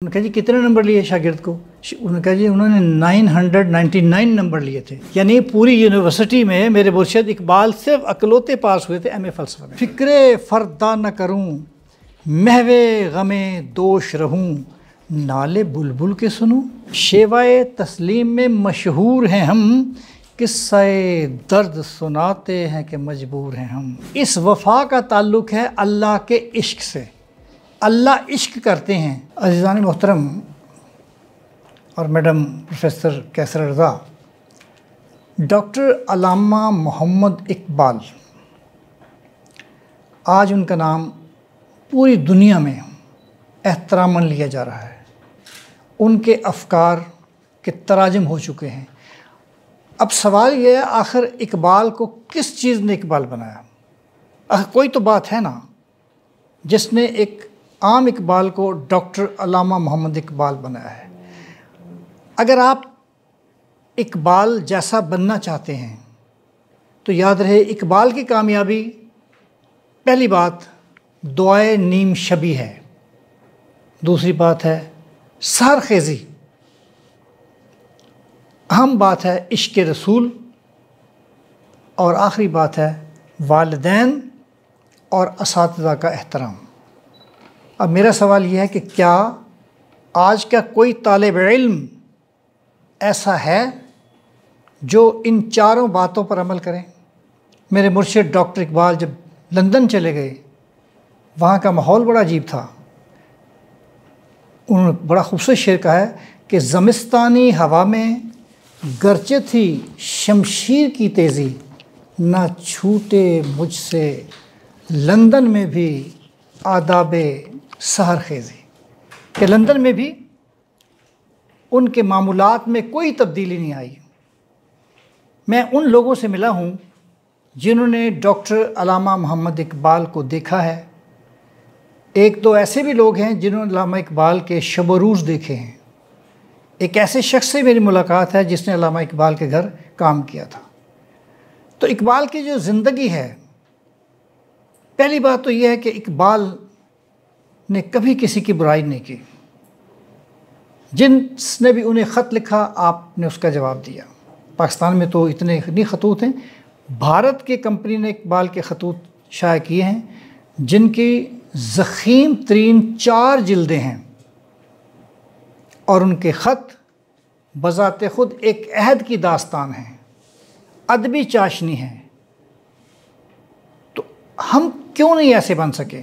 انہوں نے کہا جی کتنے نمبر لیے شاگرد کو؟ انہوں نے کہا جی انہوں نے 999 نمبر لیے تھے. یعنی پوری یونیورسٹی میں میرے مرشد اقبال صرف اکلوتے پاس ہوئے تھے ایم اے فلسفہ میں. فکر فردا نہ کروں محو غم دوش رہوں نالے بلبل کے سنوں. شیوائے تسلیم میں مشہور ہیں ہم قصہ درد سناتے ہیں کہ مجبور ہیں ہم. اس وفا کا تعلق ہے اللہ کے عشق سے. اللہ عشق کرتے ہیں. عزیزان محترم اور میڈم پروفیسر کیسر رضا، ڈاکٹر علامہ محمد اقبال، آج ان کا نام پوری دنیا میں احتراماً لیا جا رہا ہے. ان کے افکار کے تراجم ہو چکے ہیں. اب سوال یہ ہے آخر اقبال کو کس چیز نے اقبال بنایا؟ آخر کوئی تو بات ہے نا جس نے ایک عام اقبال کو ڈاکٹر علامہ محمد اقبال بنایا ہے. اگر آپ اقبال جیسا بننا چاہتے ہیں تو یاد رہے اقبال کی کامیابی پہلی بات دعائے نیم شبی ہے، دوسری بات ہے سحر خیزی، اہم بات ہے عشق رسول، اور آخری بات ہے والدین اور اساتذہ کا احترام. اب میرا سوال یہ ہے کہ کیا آج کا کوئی طالب علم ایسا ہے جو ان چاروں باتوں پر عمل کریں؟ میرے مرشد ڈاکٹر اقبال جب لندن چلے گئے وہاں کا ماحول بڑا عجیب تھا. انہوں نے بڑا خوبصورت شعر کہا ہے کہ زمستانی ہوا میں گرچہ تھی شمشیر کی تیزی نہ چھوٹے مجھ سے لندن میں بھی آداب سحر خیزی. کہ لندن میں بھی ان کے معمولات میں کوئی تبدیلی نہیں آئی. میں ان لوگوں سے ملا ہوں جنہوں نے ڈاکٹر علامہ محمد اقبال کو دیکھا ہے. ایک دو ایسے بھی لوگ ہیں جنہوں نے علامہ اقبال کے شب و روز دیکھے ہیں. ایک ایسے شخص سے میری ملاقات ہے جس نے علامہ اقبال کے گھر کام کیا تھا. تو اقبال کی جو زندگی ہے، پہلی بات تو یہ ہے کہ اقبال نے کبھی کسی کی برائی نہیں کی. جس نے بھی انہیں خط لکھا آپ نے اس کا جواب دیا. پاکستان میں تو اتنے خطوط ہیں. بھارت کی کمپنی نے اقبال کے خطوط شائع کیے ہیں جن کی ضخیم ترین 4 جلدیں ہیں، اور ان کے خط بذات خود ایک عہد کی داستان ہیں، ادبی چاشنی ہیں. تو ہم کیوں نہیں ایسے بن سکے؟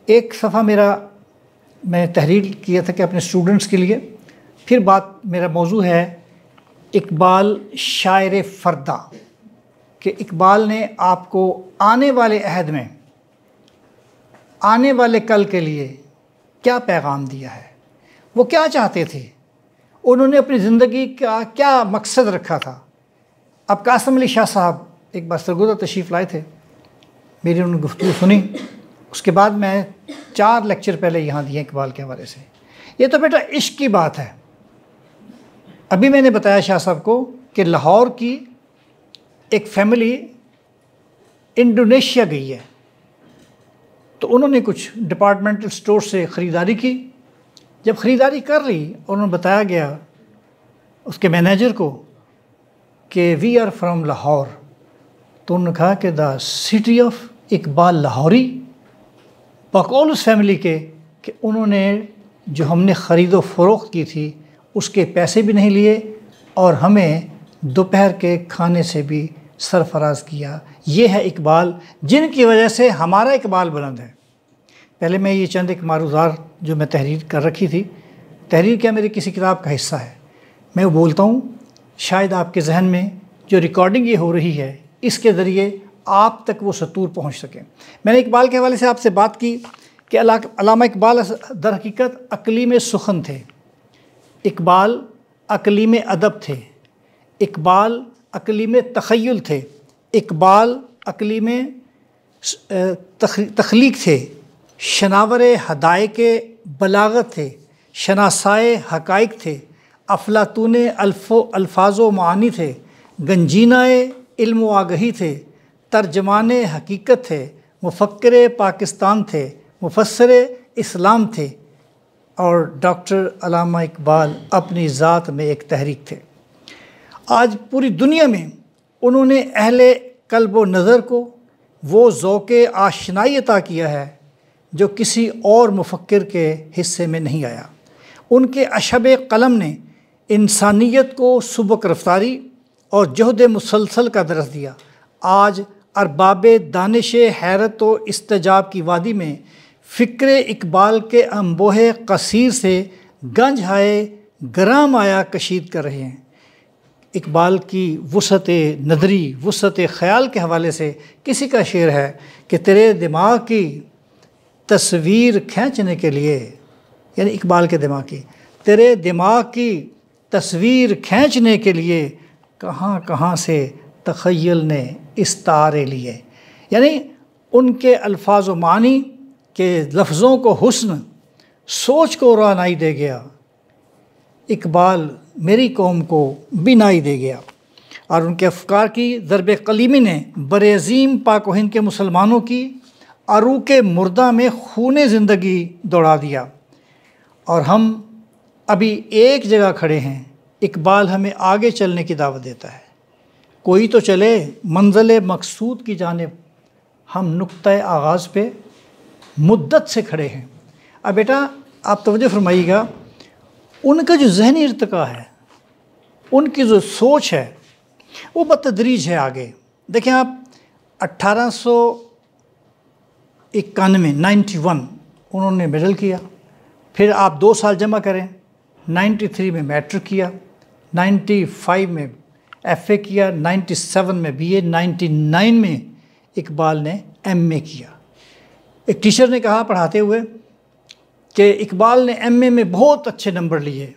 ایک صفحہ میں تحریر کیا تھا کہ اپنے اسٹوڈنٹس کے لیے. پھر میرا موضوع ہے اقبال شاعر فردا، کہ اقبال نے آپ کو آنے والے عہد میں، آنے والے کل کے لیے کیا پیغام دیا ہے، وہ کیا چاہتے تھے، انہوں نے اپنی زندگی کا کیا مقصد رکھا تھا. اب قاسم علی شاہ صاحب ایک بار سرگودا تشریف لائے تھے، میری انہوں نے گفتگو سنی. اس کے بعد میں 4 لیکچر پہلے یہاں دیے اقبال کے حوالے سے. یہ تو بیٹا عشق کی بات ہے. ابھی میں نے بتایا شاہ صاحب کو کہ لاہور کی ایک فیملی انڈونیشیا گئی ہے، تو انہوں نے کچھ ڈپارٹمنٹل اسٹور سے خریداری کی. جب خریداری کر لی اور انہوں نے بتایا گیا اس کے مینیجر کو کہ وی آر فرام لاہور، تو انہوں نے کہا کہ دا سٹی آف اقبال لاہوری. بقول اس فیملی کے کہ انہوں نے جو ہم نے خرید و فروخت کی تھی اس کے پیسے بھی نہیں لیے اور ہمیں دوپہر کے کھانے سے بھی سرفراز کیا. یہ ہے اقبال جن کی وجہ سے ہمارا اقبال بلند ہے. پہلے میں یہ چند ایک معروضات جو میں تحریر کر رکھی تھی، تحریر کیا میری کسی کتاب کا حصہ ہے، میں وہ بولتا ہوں، شاید آپ کے ذہن میں جو ریکارڈنگ یہ ہو رہی ہے اس کے ذریعے آپ تک وہ سطور پہنچ سکیں. میں نے اقبال کے حوالے سے آپ سے بات کی کہ علامہ اقبال در حقیقت اقلیم سخن تھے، اقبال اقلیم ادب تھے، اقبال اقلیم تخیل تھے، اقبال اقلیم تخلیق تھے، شناور حدائق بلاغت تھے، شناسائے حقائق تھے، افلاطون الفاظ و معانی تھے، گنجینائے علم و آگہی تھے، ترجمان حقیقت تھے، مفکر پاکستان تھے، مفسر اسلام تھے. اور ڈاکٹر علامہ اقبال اپنی ذات میں ایک تحریک تھے۔ آج پوری دنیا میں انہوں نے اہل قلب و نظر کو وہ ذوق آشنائی عطا کیا ہے جو کسی اور مفکر کے حصے میں نہیں آیا۔ ان کے اشب قلم نے انسانیت کو سبک رفتاری اور جہد مسلسل کا درس دیا۔ آج ارباب دانش حیرت و استجاب کی وادی میں فکر اقبال کے انبوہ قصیر سے گنج ہائے گرام آیا کشید کر رہے ہیں۔ اقبال کی وسعت نظری، وسعت خیال کے حوالے سے کسی کا شعر ہے کہ تیرے دماغ کی تصویر کھینچنے کے لیے، یعنی اقبال کے دماغ کی، تیرے دماغ کی تصویر کھینچنے کے لیے کہاں کہاں سے تخیل نے استعارے لیے۔ یعنی ان کے الفاظ و معنی کے لفظوں کو حسن، سوچ کو رعنائی دے گیا۔ اقبال میری قوم کو بینائی دے گیا، اور ان کے افکار کی ضرب قلیمی نے برعظیم پاک و ہند کے مسلمانوں کی عروق مردہ میں خون زندگی دوڑا دیا۔ اور ہم ابھی ایک جگہ کھڑے ہیں۔ اقبال ہمیں آگے چلنے کی دعوت دیتا ہے، کوئی تو چلے منزل مقصود کی جانب، ہم نقطہ آغاز پہ مدت سے کھڑے ہیں۔ اب بیٹا آپ توجہ فرمائیے گا، ان کا جو ذہنی ارتقاء ہے، ان کی جو سوچ ہے، وہ بتدریج ہے آگے۔ دیکھیں آپ 1891 انہوں نے میڈل کیا، پھر آپ 2 سال جمع کریں، 93 میں میٹرک کیا، 95 میں ایف اے کیا، 97 میں بی اے، 99 میں اقبال نے ایم اے کیا۔ ایک ٹیچر نے کہا پڑھاتے ہوئے کہ اقبال نے ایم اے میں بہت اچھے نمبر لیے۔ تو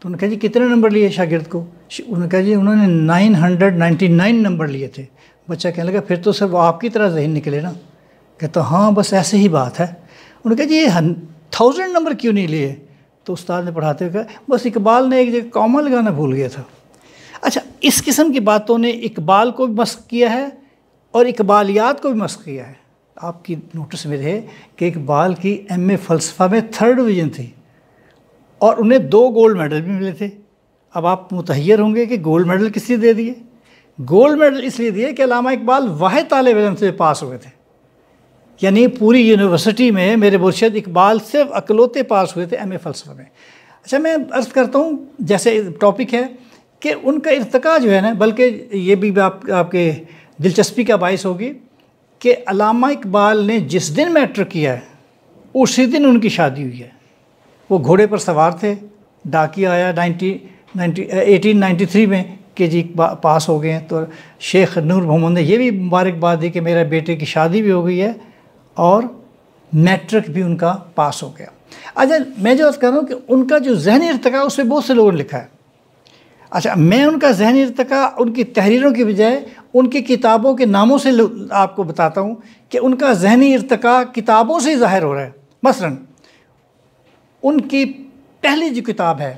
انہوں نے کہا جی کتنے نمبر لیے شاگرد کو؟ انہوں نے کہا جی انہوں نے 999 نمبر لیے تھے۔ بچہ کہنے لگا پھر تو سر وہ آپ کی طرح ذہن نکلے نا۔ کہتا ہاں بس ایسے ہی بات ہے۔ انہوں نے کہا جی یہ 1000 نمبر کیوں نہیں لیے؟ تو استاد نے پڑھاتے ہوئے کہا بس اقبال نے ایک جگہ کامہ لگانا بھول گیا تھا۔ اچھا، اس قسم کی باتوں نے اقبال کو بھی مسخ کیا ہے اور اقبالیات کو بھی مسخ کیا ہے۔ آپ کی نوٹس میں رہے کہ اقبال کی ایم اے فلسفہ میں 3rd ڈویژن تھی اور انہیں 2 گولڈ میڈل بھی ملے تھے۔ اب آپ متحیر ہوں گے کہ گولڈ میڈل کس لیے دے دیے؟ گولڈ میڈل اس لیے دیے کہ علامہ اقبال واحد طالب علم سے پاس ہوئے تھے، یعنی پوری یونیورسٹی میں میرے مرشد اقبال صرف اکلوتے پاس ہوئے تھے ایم اے فلسفہ میں۔ اچھا، میں عرض کرتا ہوں جیسے ٹاپک ہے کہ ان کا ارتقاء جو ہے نا، بلکہ یہ بھی آپ کے دلچسپی کا باعث ہوگی کہ علامہ اقبال نے جس دن میٹرک کیا ہے اسی دن ان کی شادی ہوئی ہے۔ وہ گھوڑے پر سوار تھے، ڈاکیا آیا 1893 میں کہ جی پاس ہو گئے ہیں۔ تو شیخ نور محمد نے یہ بھی مبارکباد دی کہ میرے بیٹے کی شادی بھی ہو گئی ہے اور میٹرک بھی ان کا پاس ہو گیا۔ اچھا، میں جو عرض کر رہا ہوں کہ ان کا جو ذہنی ارتقاء اس پہ بہت سے لوگوں نے لکھا ہے۔ اچھا، میں ان کا ذہنی ارتقاء ان کی تحریروں کی بجائے ان کی کتابوں کے ناموں سے آپ کو بتاتا ہوں کہ ان کا ذہنی ارتقاء کتابوں سے ہی ظاہر ہو رہا ہے۔ مثلاً ان کی پہلی جو کتاب ہے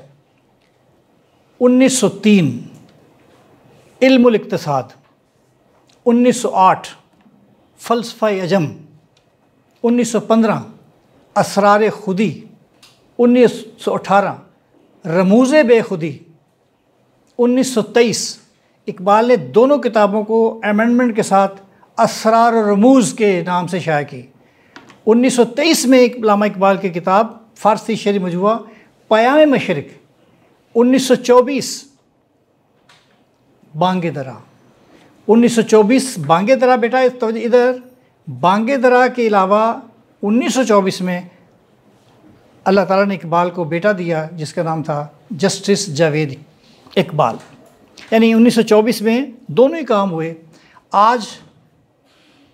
1903 علم الاقتصاد، 1908 فلسفہ عجم، 1915 اسرار خودی، 1918 رموز بے خودی، 1923 اقبال نے دونوں کتابوں کو ایمنڈمنٹ کے ساتھ اسرار و رموز کے نام سے شائع کی۔ 1923 میں علامہ اقبال کی کتاب فارسی شعری مجموعہ پیام مشرق، 1924 بانگ درا، 1924 بانگ درا۔ بیٹا ادھر بانگ درا کے علاوہ 1924 میں اللہ تعالیٰ نے اقبال کو بیٹا دیا جس کا نام تھا جسٹس جاوید اقبال، یعنی 1924 میں دونوں ہی کام ہوئے۔ آج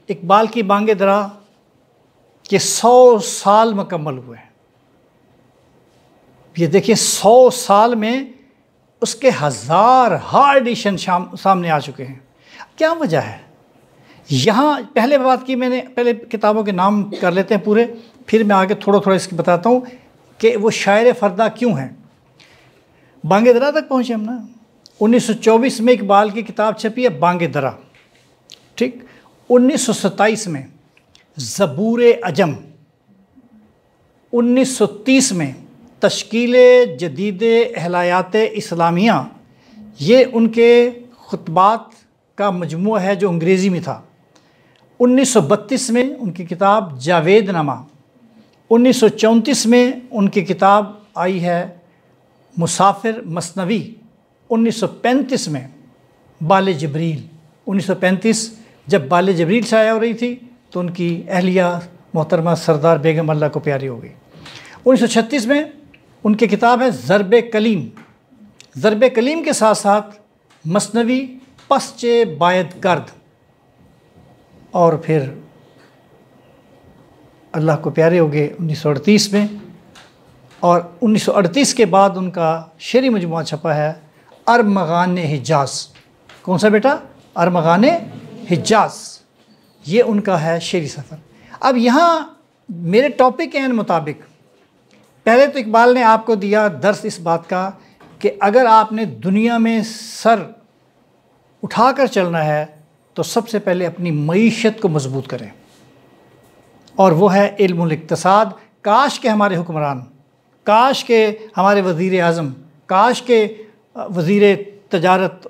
اقبال کی بانگ درا کے 100 سال مکمل ہوئے ہیں۔ یہ دیکھیں 100 سال میں اس کے 1000 ایڈیشن سامنے آ چکے ہیں۔ کیا وجہ ہے؟ یہاں پہلے بات کی میں نے، پہلے کتابوں کے نام کر لیتے ہیں پورے، پھر میں آگے تھوڑا تھوڑا اس کی بتاتا ہوں کہ وہ شاعر فردہ کیوں ہیں۔ بانگ درا تک پہنچے ہم نا۔ 1924 میں اقبال کی کتاب چھپی ہے بانگ درا، ٹھیک۔ 1927 میں زبور عجم، 1930 میں تشکیل جدید اہلایات اسلامیہ، یہ ان کے خطبات کا مجموعہ ہے جو انگریزی میں تھا۔ 1932 میں ان کی کتاب جاوید نامہ، 1934 میں ان کی کتاب آئی ہے مسافر مثنوی، 1935 میں بال جبریل، 1935 جب بال جبریل شائع ہو رہی تھی تو ان کی اہلیہ محترمہ سردار بیگم اللہ کو پیاری ہو گئی۔ 1936 میں ان کی کتاب ہے ضرب کلیم، ضرب کلیم کے ساتھ ساتھ مثنوی پسچے باید کرد، اور پھر اللہ کو پیارے ہو گئے 1938 میں، اور 1938 کے بعد ان کا شعری مجموعہ چھپا ہے ارمغان حجاز۔ کون سا بیٹا؟ ارمغان حجاز، یہ ان کا ہے شعری سفر۔ اب یہاں میرے ٹاپک کے مطابق پہلے تو اقبال نے آپ کو دیا درس اس بات کا کہ اگر آپ نے دنیا میں سر اٹھا کر چلنا ہے تو سب سے پہلے اپنی معیشت کو مضبوط کریں، اور وہ ہے علم الاقتصاد۔ کاش کہ ہمارے حکمران، کاش کہ ہمارے وزیر اعظم، کاش کہ وزیر تجارت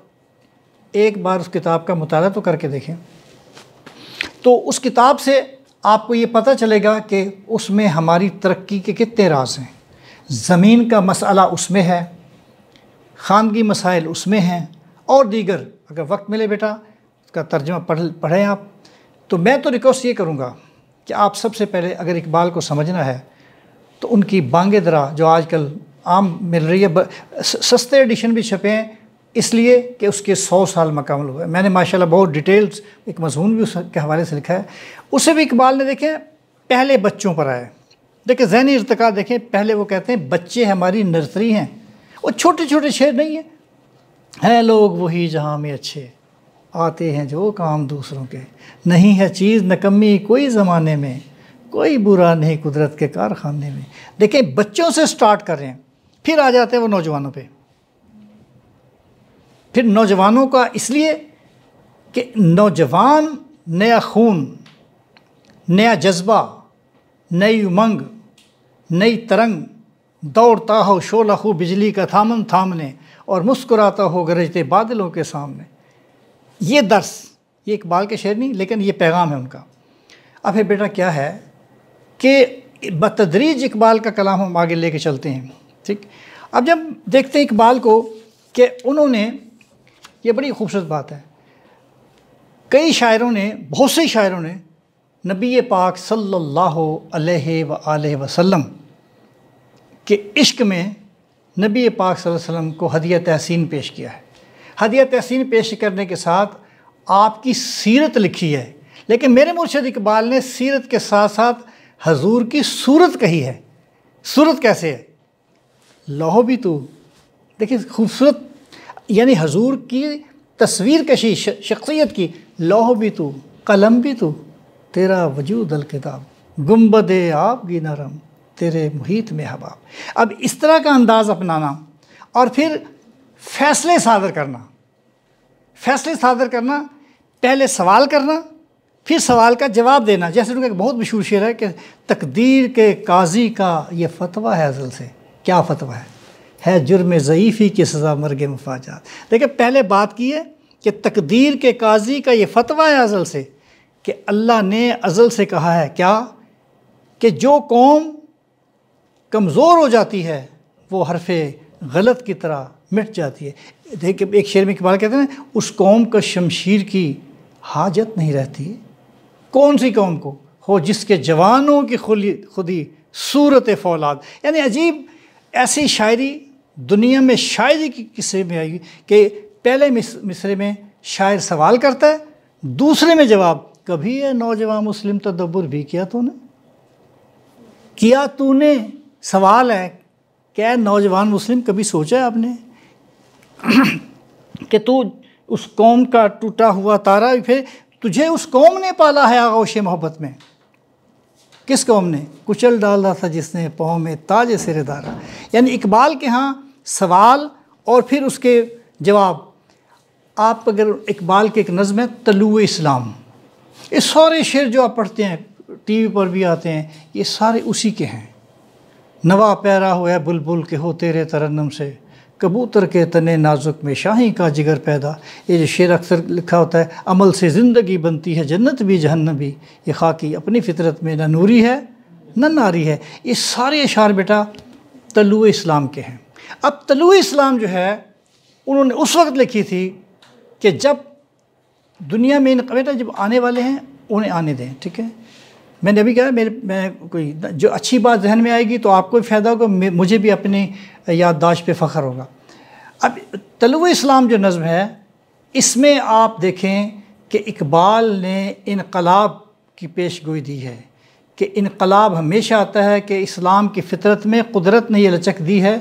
ایک بار اس کتاب کا مطالعہ تو کر کے دیکھیں، تو اس کتاب سے آپ کو یہ پتہ چلے گا کہ اس میں ہماری ترقی کے کتنے راز ہیں۔ زمین کا مسئلہ اس میں ہے، خاندگی مسائل اس میں ہیں، اور دیگر۔ اگر وقت ملے بیٹا اس کا ترجمہ پڑھیں آپ۔ تو میں تو ریکویسٹ یہ کروں گا کہ آپ سب سے پہلے اگر اقبال کو سمجھنا ہے تو ان کی بانگ درا جو آج کل عام مل رہی ہے، سستے ایڈیشن بھی چھپے ہیں اس لیے کہ اس کے 100 سال مکمل ہوئے۔ میں نے ماشاءاللہ بہت ڈیٹیلز ایک مضمون بھی اس کے حوالے سے لکھا ہے، اسے بھی اقبال نے دیکھیں پہلے بچوں پر آئے۔ دیکھیں ذہنی ارتقاء دیکھیں، پہلے وہ کہتے ہیں بچے ہماری نرسری ہیں، وہ چھوٹے چھوٹے شعر نہیں ہیں لوگ وہی جہاں میں اچھے، آتے ہیں جو کام دوسروں کے، نہیں ہے چیز نکمی کوئی زمانے میں، کوئی برا نہیں قدرت کے کارخانے میں۔ دیکھیں بچوں سے سٹارٹ کر رہے ہیں، پھر آ جاتے ہیں وہ نوجوانوں پہ۔ پھر نوجوانوں کا اس لیے کہ نوجوان نیا خون، نیا جذبہ، نئی امنگ، نئی ترنگ، دوڑتا ہو شعلہ خو بجلی کا تھامن تھامنے، اور مسکراتا ہو گرجتے بادلوں کے سامنے۔ یہ درس، یہ اقبال کے شعر نہیں لیکن یہ پیغام ہے ان کا۔ اب پھر بیٹا کیا ہے کہ بتدریج اقبال کا کلام ہم آگے لے کے چلتے ہیں، ٹھیک۔ اب جب دیکھتے ہیں اقبال کو کہ انہوں نے، یہ بڑی خوبصورت بات ہے، کئی شاعروں نے، بہت سے شاعروں نے نبی پاک صلی اللہ علیہ وآلہ وسلم کے عشق میں نبی پاک صلی اللہ علیہ وسلم کو ہدیہ تحسین پیش کیا ہے۔ ہدیہ تحسین پیش کرنے کے ساتھ آپ کی سیرت لکھی ہے، لیکن میرے مرشد اقبال نے سیرت کے ساتھ ساتھ حضور کی صورت کہی ہے۔ صورت کیسے ہے؟ لوح بھی تو، دیکھیں خوبصورت، یعنی حضور کی تصویر کشی شخصیت کی، لوح بھی تو، قلم بھی تو، تیرا وجود الکتاب، گنبد آبگی نرم، تیرے محیط میں حباب۔ اب اس طرح کا انداز اپنانا، اور پھر فیصلے صادر کرنا، فیصلے صادر کرنا، پہلے سوال کرنا، پھر سوال کا جواب دینا۔ جیسے ان کا ایک بہت مشہور شعر ہے کہ تقدیر کے قاضی کا یہ فتویٰ ہے ازل سے۔ کیا فتویٰ ہے جرم ضعیفی کی سزا مرگ مفاجات۔ دیکھیں پہلے بات کی ہے کہ تقدیر کے قاضی کا یہ فتویٰ ہے ازل سے، کہ اللہ نے ازل سے کہا ہے کیا، کہ جو قوم کمزور ہو جاتی ہے وہ حرف غلط کی طرح مٹ جاتی ہے۔ دیکھیں ایک شعر میں اقبال کہتے ہیں اس قوم کو شمشیر کی حاجت نہیں رہتی۔ کون سی قوم کو؟ ہو جس کے جوانوں کی خودی صورت فولاد۔ یعنی عجیب ایسی شاعری دنیا میں شاعری کی قصے میں آئی کہ پہلے مصرے میں شاعر سوال کرتا ہے، دوسرے میں جواب۔ کبھی ہے نوجوان مسلم تدبر بھی کیا تو نے سوال ہے کہ نوجوان مسلم کبھی سوچا ہے آپ نے کہ تو اس قوم کا ٹوٹا ہوا تارا، پھر تجھے اس قوم نے پالا ہے آغوش محبت میں۔ کس قوم نے؟ کچل ڈالا تھا جس نے پاؤں میں تاج سر دارا۔ یعنی اقبال کے ہاں سوال اور پھر اس کے جواب۔ آپ اگر اقبال کے ایک نظم ہے طلوع اسلام، یہ سارے شعر جو آپ پڑھتے ہیں ٹی وی پر بھی آتے ہیں، یہ سارے اسی کے ہیں۔ نوا پیرا ہوا ہے بلبل کے ہو تیرے ترنم سے، کبوتر کے تنے نازک میں شاہی کا جگر پیدا. یہ جو شعر اکثر لکھا ہوتا ہے، عمل سے زندگی بنتی ہے جنت بھی جہنم بھی، یہ خاکی اپنی فطرت میں نہ نوری ہے نہ ناری ہے. یہ سارے اشعار بیٹا طلوع اسلام کے ہیں. اب طلوع اسلام جو ہے انہوں نے اس وقت لکھی تھی کہ جب دنیا میں بیٹا جب آنے والے ہیں انہیں آنے دیں. ٹھیک ہے، میں نے ابھی کہا میں کوئی جو اچھی بات ذہن میں آئے گی تو آپ کو بھی فائدہ ہوگا، مجھے بھی اپنی یادداشت پہ فخر ہوگا. اب طلوع اسلام جو نظم ہے اس میں آپ دیکھیں کہ اقبال نے انقلاب کی پیش گوئی دی ہے کہ انقلاب ہمیشہ آتا ہے کہ اسلام کی فطرت میں قدرت نے یہ لچک دی ہے،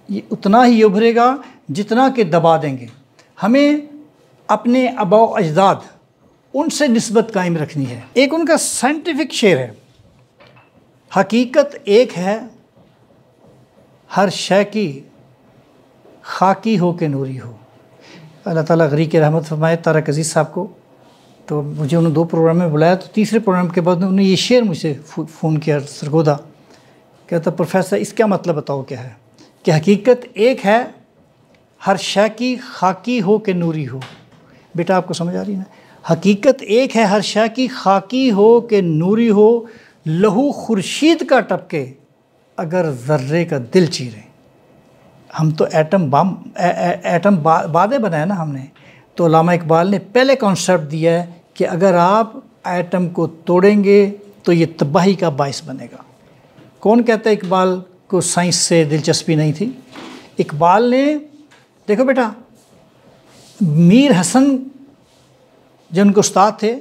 اتنا ہی ابھرے گا جتنا کہ دبا دیں گے. ہمیں اپنے آباء و اجداد ان سے نسبت قائم رکھنی ہے. ایک ان کا سائنٹیفک شعر ہے، حقیقت ایک ہے ہر شے کی خاکی ہو کہ نوری ہو. اللہ تعالیٰ غریق رحمت فرمائے طارق عزیز صاحب کو. تو مجھے انہوں نے 2 پروگرام میں بلایا، تو تیسرے پروگرام کے بعد انہوں نے یہ شعر مجھ سے فون کیا سرگودا، کہتا پروفیسر اس کا مطلب بتاؤ کیا ہے کہ حقیقت ایک ہے ہر شے کی خاکی ہو کہ نوری ہو. بیٹا آپ کو سمجھ آ رہی ہے نا؟ حقیقت ایک ہے ہر شے کی خاکی ہو کہ نوری ہو، لہو خورشید کا ٹپکے اگر ذرے کا دل چیرے. ہم تو ایٹم بعدے بنایا نا ہم نے. تو علامہ اقبال نے پہلے کانسیپٹ دیا ہے کہ اگر آپ ایٹم کو توڑیں گے تو یہ تباہی کا باعث بنے گا. کون کہتا ہے اقبال کو سائنس سے دلچسپی نہیں تھی؟ اقبال نے دیکھو بیٹا میر حسن جو ان کے استاد تھے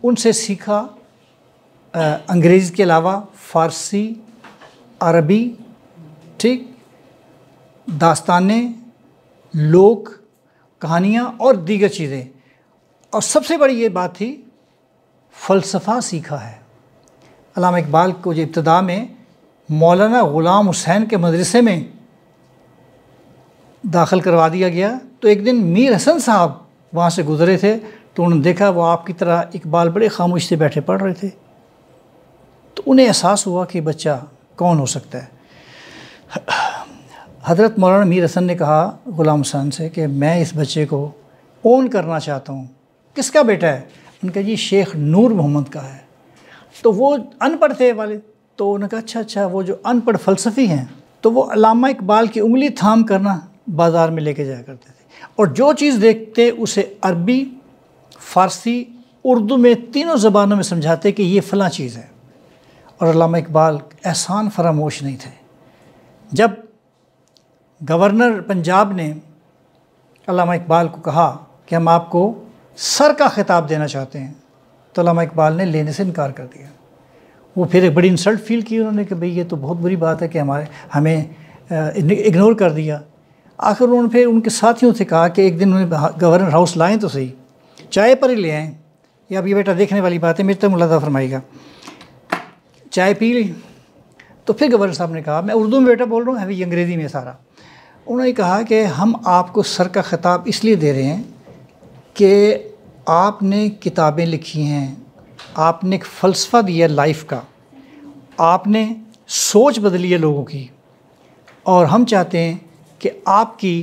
ان سے سیکھا انگریزی کے علاوہ فارسی، عربی، ٹھیک، داستانیں، لوک کہانیاں اور دیگر چیزیں. اور سب سے بڑی یہ بات تھی فلسفہ سیکھا ہے. علامہ اقبال کو جو ابتدا میں مولانا غلام حسین کے مدرسے میں داخل کروا دیا گیا تو ایک دن میر حسن صاحب وہاں سے گزرے تھے تو انہوں نے دیکھا وہ آپ کی طرح اقبال بڑے خاموش سے بیٹھے پڑھ رہے تھے. تو انہیں احساس ہوا کہ بچہ کون ہو سکتا ہے. حضرت مولانا میر حسن نے کہا غلام حسین سے کہ میں اس بچے کو اون کرنا چاہتا ہوں. کس کا بیٹا ہے؟ ان کا جی شیخ نور محمد کا ہے. تو وہ ان پڑھ تھے والد، تو انہوں نے کہا اچھا وہ جو ان پڑھ فلسفی ہیں تو وہ علامہ اقبال کی انگلی تھام کرنا بازار میں لے کے جایا کرتے تھے اور جو چیز دیکھتے اسے عربی، فارسی، اردو میں تینوں زبانوں میں سمجھاتے کہ یہ فلاں چیز ہے. اور علامہ اقبال احسان فراموش نہیں تھے. جب گورنر پنجاب نے علامہ اقبال کو کہا کہ ہم آپ کو سر کا خطاب دینا چاہتے ہیں تو علامہ اقبال نے لینے سے انکار کر دیا. وہ پھر ایک بڑی انسلٹ فیل کی انہوں نے کہ بھئی یہ تو بہت بری بات ہے کہ ہمیں اگنور کر دیا. آخر انہوں نے پھر ان کے ساتھیوں سے کہا کہ ایک دن انہیں گورنر ہاؤس لائیں تو صحیح، چائے پر ہی لے آئیں. یہ اب یہ بیٹا دیکھنے والی بات ہے، میرے تک ملاحظہ فرمائے گا. چائے پی لی تو پھر گورنر صاحب نے کہا، میں اردو میں بیٹا بول رہا ہوں، ابھی انگریزی میں سارا. انہوں نے کہا کہ ہم آپ کو سر کا خطاب اس لیے دے رہے ہیں کہ آپ نے کتابیں لکھی ہیں، آپ نے ایک فلسفہ دیا لائف کا، آپ نے سوچ بدلی ہے لوگوں کی، اور ہم چاہتے ہیں کہ آپ کی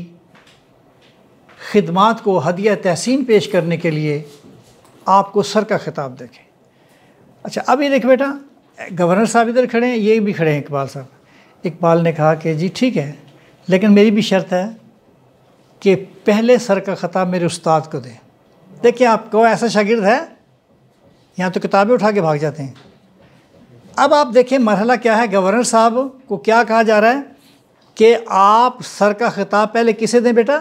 خدمات کو ہدیہ تحسین پیش کرنے کے لیے آپ کو سر کا خطاب دیکھیں. اچھا اب یہ دیکھ بیٹا گورنر صاحب ادھر کھڑے ہیں، یہ بھی کھڑے ہیں اقبال صاحب. اقبال نے کہا کہ جی ٹھیک ہے لیکن میری بھی شرط ہے کہ پہلے سر کا خطاب میرے استاد کو دیں. دیکھیں آپ کو ایسا شاگرد ہے یہاں تو کتابیں اٹھا کے بھاگ جاتے ہیں. اب آپ دیکھیں مرحلہ کیا ہے. گورنر صاحب کو کیا کہا جا رہا ہے کہ آپ سر کا خطاب پہلے کسے دیں بیٹا؟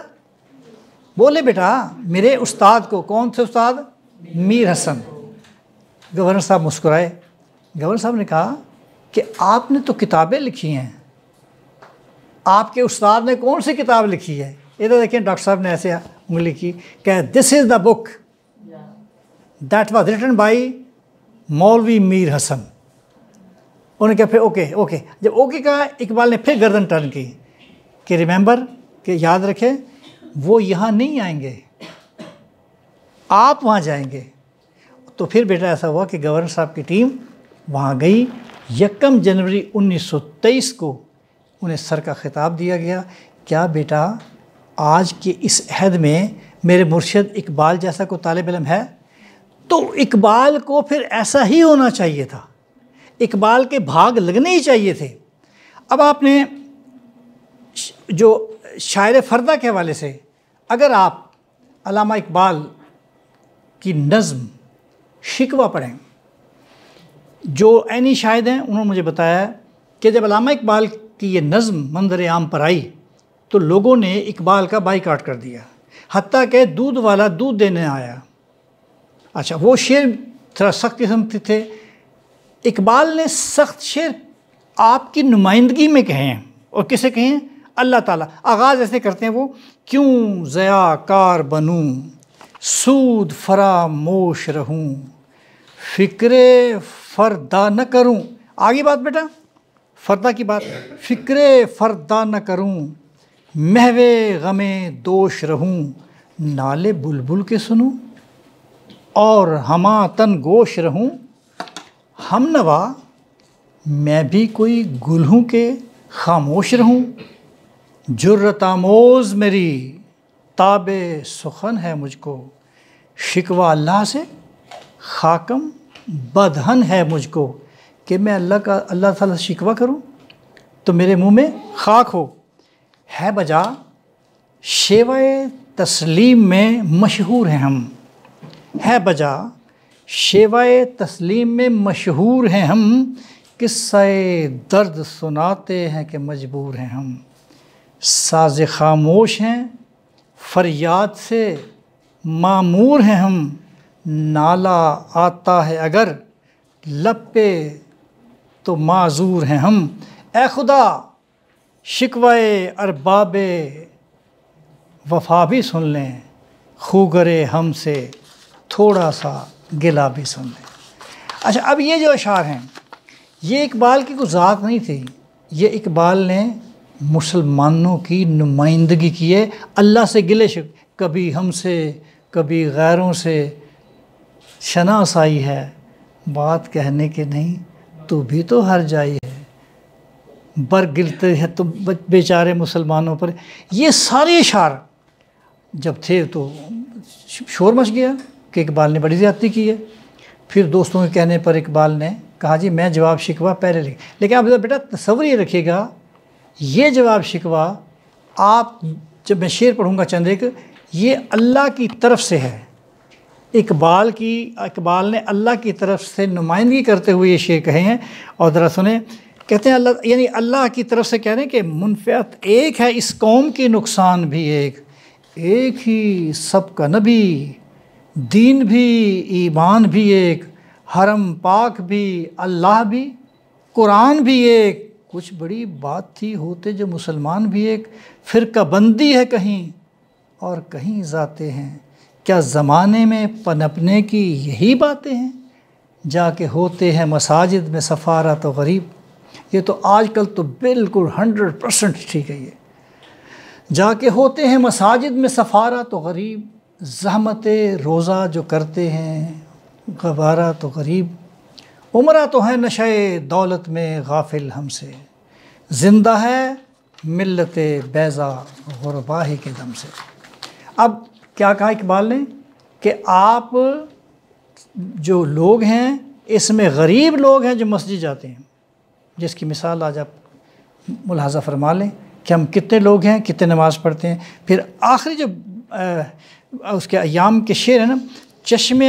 بولے بیٹا میرے استاد کو. کون سے استاد؟ میر حسن. گورنر صاحب مسکرائے. گورنر صاحب نے کہا کہ آپ نے تو کتابیں لکھی ہیں، آپ کے استاد نے کون سی کتاب لکھی ہے؟ ادھر دیکھیں ڈاکٹر صاحب نے ایسے انگلی کی کہ this is the book that was written by Maulvi Mir حسن. انہوں نے کہا پھر اوکے. جب اوکے کہا اقبال نے پھر گردن ٹرن کی کہ ریممبر کہ یاد رکھیں وہ یہاں نہیں آئیں گے، آپ وہاں جائیں گے. تو پھر بیٹا ایسا ہوا کہ گورنر صاحب کی ٹیم وہاں گئی، 1 جنوری 1923 کو انہیں سر کا خطاب دیا گیا، کیا بیٹا آج کے اس عہد میں میرے مرشد اقبال جیسا کوئی طالب علم ہے؟ تو اقبال کو پھر ایسا ہی ہونا چاہیے تھا، اقبال کے بھاگ لگنے ہی چاہیے تھے۔ اب آپ نے جو شاعر فردہ کے حوالے سے اگر آپ علامہ اقبال کی نظم شکوہ پڑھیں، جو عینی شاہد ہیں انہوں نے مجھے بتایا کہ جب علامہ اقبال کی یہ نظم منظر عام پر آئی تو لوگوں نے اقبال کا بائیکاٹ کر دیا، حتیٰ کہ دودھ والا دودھ دینے آیا۔ اچھا، وہ شعر تھوڑا سخت قسم کے تھے۔ اقبال نے سخت شعر آپ کی نمائندگی میں کہے ہیں، اور کسے کہے ہیں؟ اللہ تعالیٰ۔ آغاز ایسے کرتے ہیں وہ، کیوں ضیاء کار بنوں سود فراموش رہوں، فکر فردا نہ کروں۔ آگے بات بیٹا، فردہ کی بات، فکر فردا نہ کروں، محو غم دوش رہوں، نالے بلبل کے سنوں اور ہما تن گوش رہوں، ہم نوا میں بھی کوئی گل ہوں کہ خاموش رہوں، جرت آموز میری تاب سخن ہے مجھ کو، شکوہ اللہ سے خاکم بدہن ہے مجھ کو، کہ میں اللہ تعالیٰ سے شکوہ کروں تو میرے منہ میں خاک ہو۔ ہے بجا شیوائے تسلیم میں مشہور ہیں ہم، ہے بجا شیوائے تسلیم میں مشہور ہیں ہم، قصہ درد سناتے ہیں کہ مجبور ہیں ہم، ساز خاموش ہیں فریاد سے معمور ہیں ہم، نالا آتا ہے اگر لب پہ تو معذور ہیں ہم، اے خدا شکوائے ارباب وفا بھی سن لیں، خوگرے ہم سے تھوڑا سا گلا بھی سن لیں۔ اچھا، اب یہ جو اشعار ہیں یہ اقبال کی کوئی ذات نہیں تھی، یہ اقبال نے مسلمانوں کی نمائندگی کی ہے، اللہ سے گلے کبھی ہم سے کبھی غیروں سے شناس آئی ہے، بات کہنے کے نہیں تو بھی تو ہر جائی ہے، بر گرتے ہیں تو بیچارے مسلمانوں پر۔ یہ سارے اشعار جب تھے تو شور مچ گیا کہ اقبال نے بڑی زیادتی کی ہے۔ پھر دوستوں کے کہنے پر اقبال نے کہا جی میں جواب شکوہ پہلے لکھ، لیکن آپ بیٹا تصور یہ رکھیے گا، یہ جواب شکوہ آپ جب میں شعر پڑھوں گا چند ایک، یہ اللہ کی طرف سے ہے، اقبال نے اللہ کی طرف سے نمائندگی کرتے ہوئے یہ شعر کہے ہیں۔ اور ذرا سنیں، کہتے ہیں اللہ یعنی اللہ کی طرف سے کہہ رہے ہیں کہ منفعت ایک ہے اس قوم کی، نقصان بھی ایک ہی سب کا نبی، دین بھی ایمان بھی ایک، حرم پاک بھی اللہ بھی قرآن بھی ایک، کچھ بڑی بات تھی ہوتے جو مسلمان بھی ایک، فرقہ بندی ہے کہیں اور کہیں ذاتیں ہیں، کیا زمانے میں پنپنے کی یہی باتیں ہیں، جا کے ہوتے ہیں مساجد میں سفارت و غریب۔ یہ تو آج کل تو بالکل 100% ٹھیک ہے، یہ جا کے ہوتے ہیں مساجد میں سفارت و غریب، زحمت روزہ جو کرتے ہیں گوارا تو غریب، عمرہ تو ہے نشے دولت میں غافل ہم سے، زندہ ہے ملت بیضا غرباہی کے دم سے۔ اب کیا کہا اقبال نے کہ آپ جو لوگ ہیں اس میں غریب لوگ ہیں جو مسجد جاتے ہیں، جس کی مثال آج آپ ملاحظہ فرما لیں کہ ہم کتنے لوگ ہیں کتنے نماز پڑھتے ہیں۔ پھر آخری جو اس کے ایام کے شعر ہے نا، چشم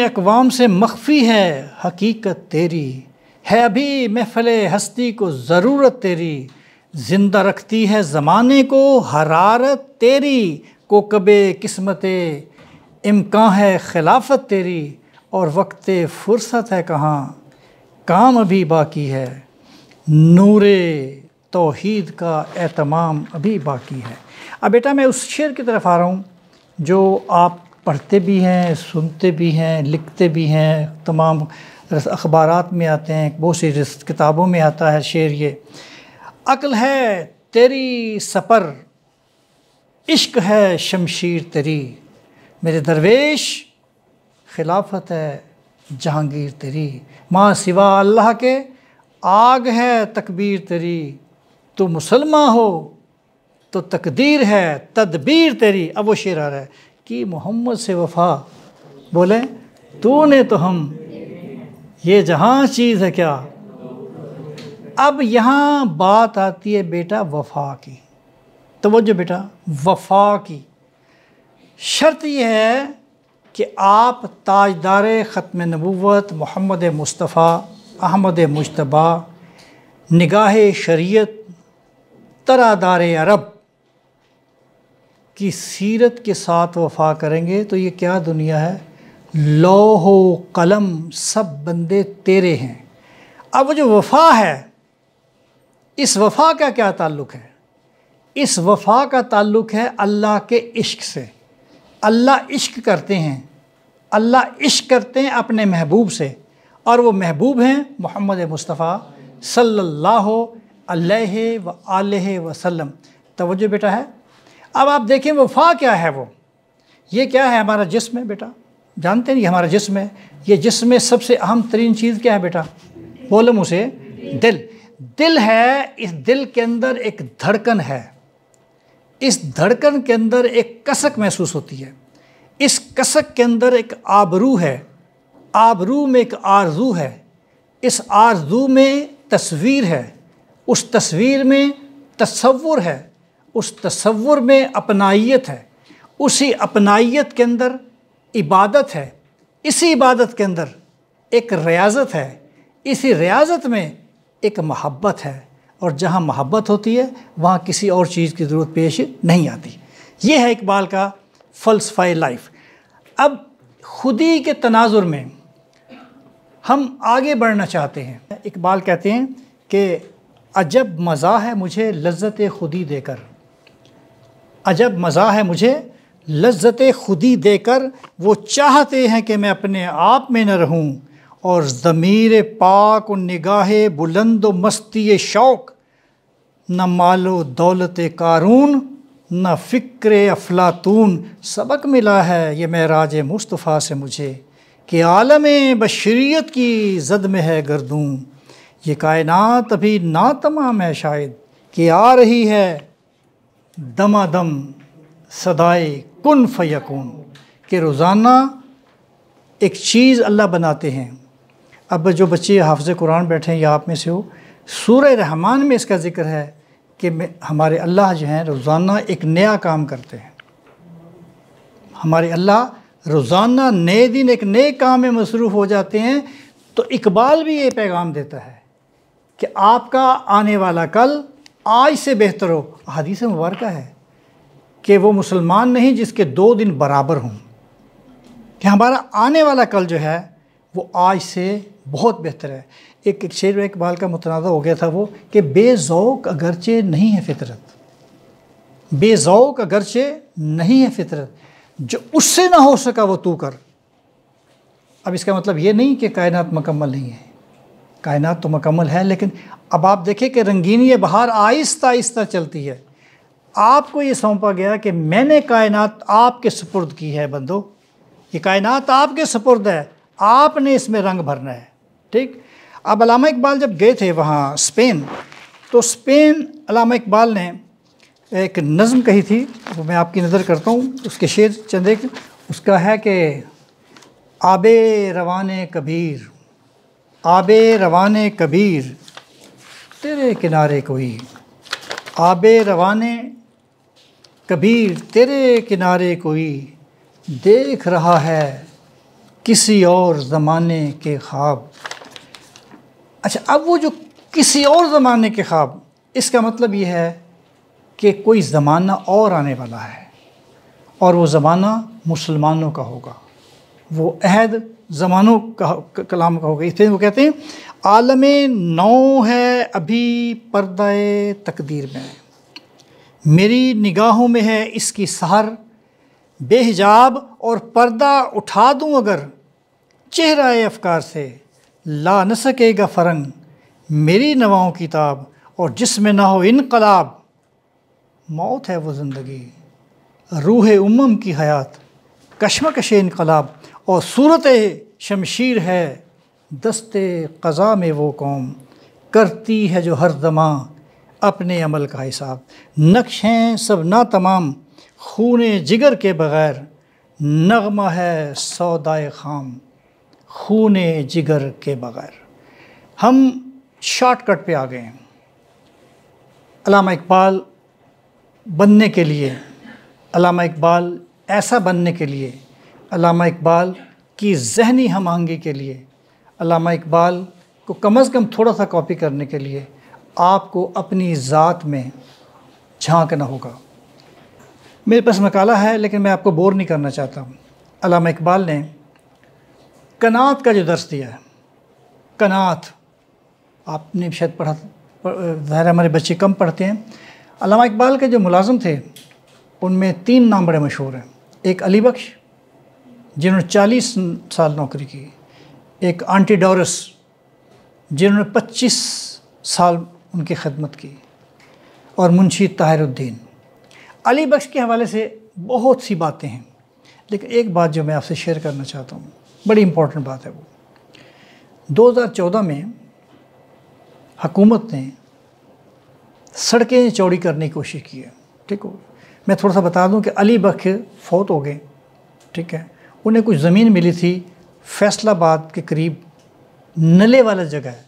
اقوام سے مخفی ہے حقیقت تیری، ہے ابھی محفل ہستی کو ضرورت تیری، زندہ رکھتی ہے زمانے کو حرارت تیری، کوکب قسمت امکان ہے خلافت تیری، اور وقت فرصت ہے کہاں کام ابھی باقی ہے، نور توحید کا اہتمام ابھی باقی ہے۔ اب بیٹا میں اس شعر کی طرف آ رہا ہوں جو آپ پڑھتے بھی ہیں، سنتے بھی ہیں، لکھتے بھی ہیں، تمام اخبارات میں آتے ہیں، بہت سی کتابوں میں آتا ہے شعر یہ، عقل ہے تیری سپر عشق ہے شمشیر تیری، میرے درویش خلافت ہے جہانگیر تیری، ماں سوا اللہ کے آگ ہے تکبیر تیری، تو مسلمان ہو تو تقدیر ہے تدبیر تیری۔ اب وہ شعر آ رہا ہے کہ محمد سے وفا، بولیں تو نے تو ہم، یہ جہاں چیز ہے کیا۔ اب یہاں بات آتی ہے بیٹا وفا کی، توجہ بیٹا، وفا کی شرط یہ ہے کہ آپ تاجدار ختم نبوت محمد مصطفیٰ احمد مجتبیٰ نگاہ شریعت ترادار عرب کی سیرت کے ساتھ وفا کریں گے تو یہ کیا دنیا ہے، لوح و قلم سب بندے تیرے ہیں۔ اب وہ جو وفا ہے، اس وفا کا کیا تعلق ہے؟ اس وفا کا تعلق ہے اللہ کے عشق سے۔ اللہ عشق کرتے ہیں، اللہ عشق کرتے ہیں اپنے محبوب سے، اور وہ محبوب ہیں محمد مصطفیٰ صلی اللہ علیہ وآلہ وسلم۔ توجہ بیٹا ہے۔ اب آپ دیکھیں وفا کیا ہے، وہ یہ کیا ہے، ہمارا جسم ہے بیٹا، جانتے ہیں یہ ہمارا جسم ہے، یہ جسم میں سب سے اہم ترین چیز کیا ہے بیٹا، بولو مجھ سے، دل۔ دل ہے، اس دل کے اندر ایک دھڑکن ہے، اس دھڑکن کے اندر ایک کسک محسوس ہوتی ہے، اس کسک کے اندر ایک آبرو ہے، آبرو میں ایک آرزو ہے، اس آرزو میں تصویر ہے، اس تصویر میں تصور ہے، اس تصور میں اپنائیت ہے، اسی اپنائیت کے اندر عبادت ہے، اسی عبادت کے اندر ایک ریاضت ہے، اسی ریاضت میں ایک محبت ہے، اور جہاں محبت ہوتی ہے وہاں کسی اور چیز کی ضرورت پیش نہیں آتی۔ یہ ہے اقبال کا فلسفہ لائف۔ اب خودی کے تناظر میں ہم آگے بڑھنا چاہتے ہیں۔ اقبال کہتے ہیں کہ عجب مزہ ہے مجھے لذت خودی دے کر، عجب مزہ ہے مجھے لذت خودی دے کر، وہ چاہتے ہیں کہ میں اپنے آپ میں نہ رہوں، اور ضمیر پاک و نگاہ بلند و مستی شوق، نہ مال و دولت قارون نہ فکر افلاطون۔ سبق ملا ہے یہ معراج مصطفیٰ سے مجھے، کہ عالم بشریت کی زد میں ہے گردوں، یہ کائنات ابھی ناتمام ہے شاید، کہ آ رہی ہے دما دم صدائے کن فیکون، کہ روزانہ ایک چیز اللہ بناتے ہیں۔ اب جو بچے حافظ قرآن بیٹھے ہیں یا آپ میں سے ہو، سورہ رحمان میں اس کا ذکر ہے کہ ہمارے اللہ جو ہیں روزانہ ایک نیا کام کرتے ہیں، ہمارے اللہ روزانہ نئے دن ایک نئے کام میں مصروف ہو جاتے ہیں۔ تو اقبال بھی یہ پیغام دیتا ہے کہ آپ کا آنے والا کل آج سے بہتر ہو۔ حدیث مبارکہ ہے کہ وہ مسلمان نہیں جس کے 2 دن برابر ہوں، کہ ہمارا آنے والا کل جو ہے وہ آج سے بہت بہتر ہے۔ ایک شعر اقبال کا متنازع ہو گیا تھا وہ کہ بے ذوق اگرچہ نہیں ہے فطرت، بے ذوق اگرچہ نہیں ہے فطرت، جو اس سے نہ ہو سکا وہ تو کر۔ اب اس کا مطلب یہ نہیں کہ کائنات مکمل نہیں ہے، کائنات تو مکمل ہے، لیکن اب آپ دیکھیں کہ رنگینی بہار آہستہ آہستہ چلتی ہے۔ آپ کو یہ سونپا گیا کہ میں نے کائنات آپ کے سپرد کی ہے بندو، یہ کائنات آپ کے سپرد ہے، آپ نے اس میں رنگ بھرنا ہے، ٹھیک۔ اب علامہ اقبال جب گئے تھے وہاں اسپین، تو اسپین علامہ اقبال نے ایک نظم کہی تھی، وہ میں آپ کی نظر کرتا ہوں، اس کے شعر چند ایک، اس کا ہے کہ آب روان کبیر، آب روان کبیر تیرے کنارے کوئی، آب روان کبیر تیرے کنارے کوئی، دیکھ رہا ہے کسی اور زمانے کے خواب۔ اچھا، اب وہ جو کسی اور زمانے کے خواب، اس کا مطلب یہ ہے کہ کوئی زمانہ اور آنے والا ہے، اور وہ زمانہ مسلمانوں کا ہوگا، وہ عہد زمانوں کا کلام کا ہوگا۔ اس لیے وہ کہتے ہیں عالم نو ہے ابھی پردہ تقدیر میں، میری نگاہوں میں ہے اس کی سحر، بے حجاب اور پردہ اٹھا دوں اگر چہرہ افکار سے، لا نہ سکے گا فرنگ میری نواؤں کی تاب، اور جس میں نہ ہو انقلاب، موت ہے وہ زندگی، روح کی حیات، کشمکش انقلاب، اور صورت شمشیر ہے دست قضا میں وہ قوم، کرتی ہے جو ہر زماں اپنے عمل کا حساب، نقش ہیں سب ناتمام خون جگر کے بغیر، نغمہ ہے سودائے خام خون جگر کے بغیر۔ ہم شارٹ کٹ پہ آ گئے ہیں۔ علامہ اقبال بننے کے لیے، علامہ اقبال ایسا بننے کے لیے، علامہ اقبال کی ذہنی ہم آہنگی کے لیے، علامہ اقبال کو کم از کم تھوڑا سا کاپی کرنے کے لیے آپ کو اپنی ذات میں جھانکنا ہوگا۔ میرے پاس مقالہ ہے لیکن میں آپ کو بور نہیں کرنا چاہتا ہوں۔ علامہ اقبال نے قناعت کا جو درس دیا ہے، قناعت آپ نے شاید پڑھا، ظاہر ہمارے بچے کم پڑھتے ہیں۔ علامہ اقبال کے جو ملازم تھے ان میں 3 نام بڑے مشہور ہیں۔ ایک علی بخش جنہوں نے 40 سال نوکری کی، ایک آنٹی ڈورس جنہوں نے 25 سال ان کی خدمت کی، اور منشی طاہر الدین۔ علی بخش کے حوالے سے بہت سی باتیں ہیں، لیکن ایک بات جو میں آپ سے شیئر کرنا چاہتا ہوں، بڑی امپورٹنٹ بات ہے۔ وہ 2014 میں حکومت نے سڑکیں چوڑی کرنے کی کوشش کی ہے، ٹھیک ہو۔ میں تھوڑا سا بتا دوں کہ علی بخش فوت ہو گئے، ٹھیک ہے۔ انہیں کچھ زمین ملی تھی فیصل آباد کے قریب، نلے والا جگہ ہے،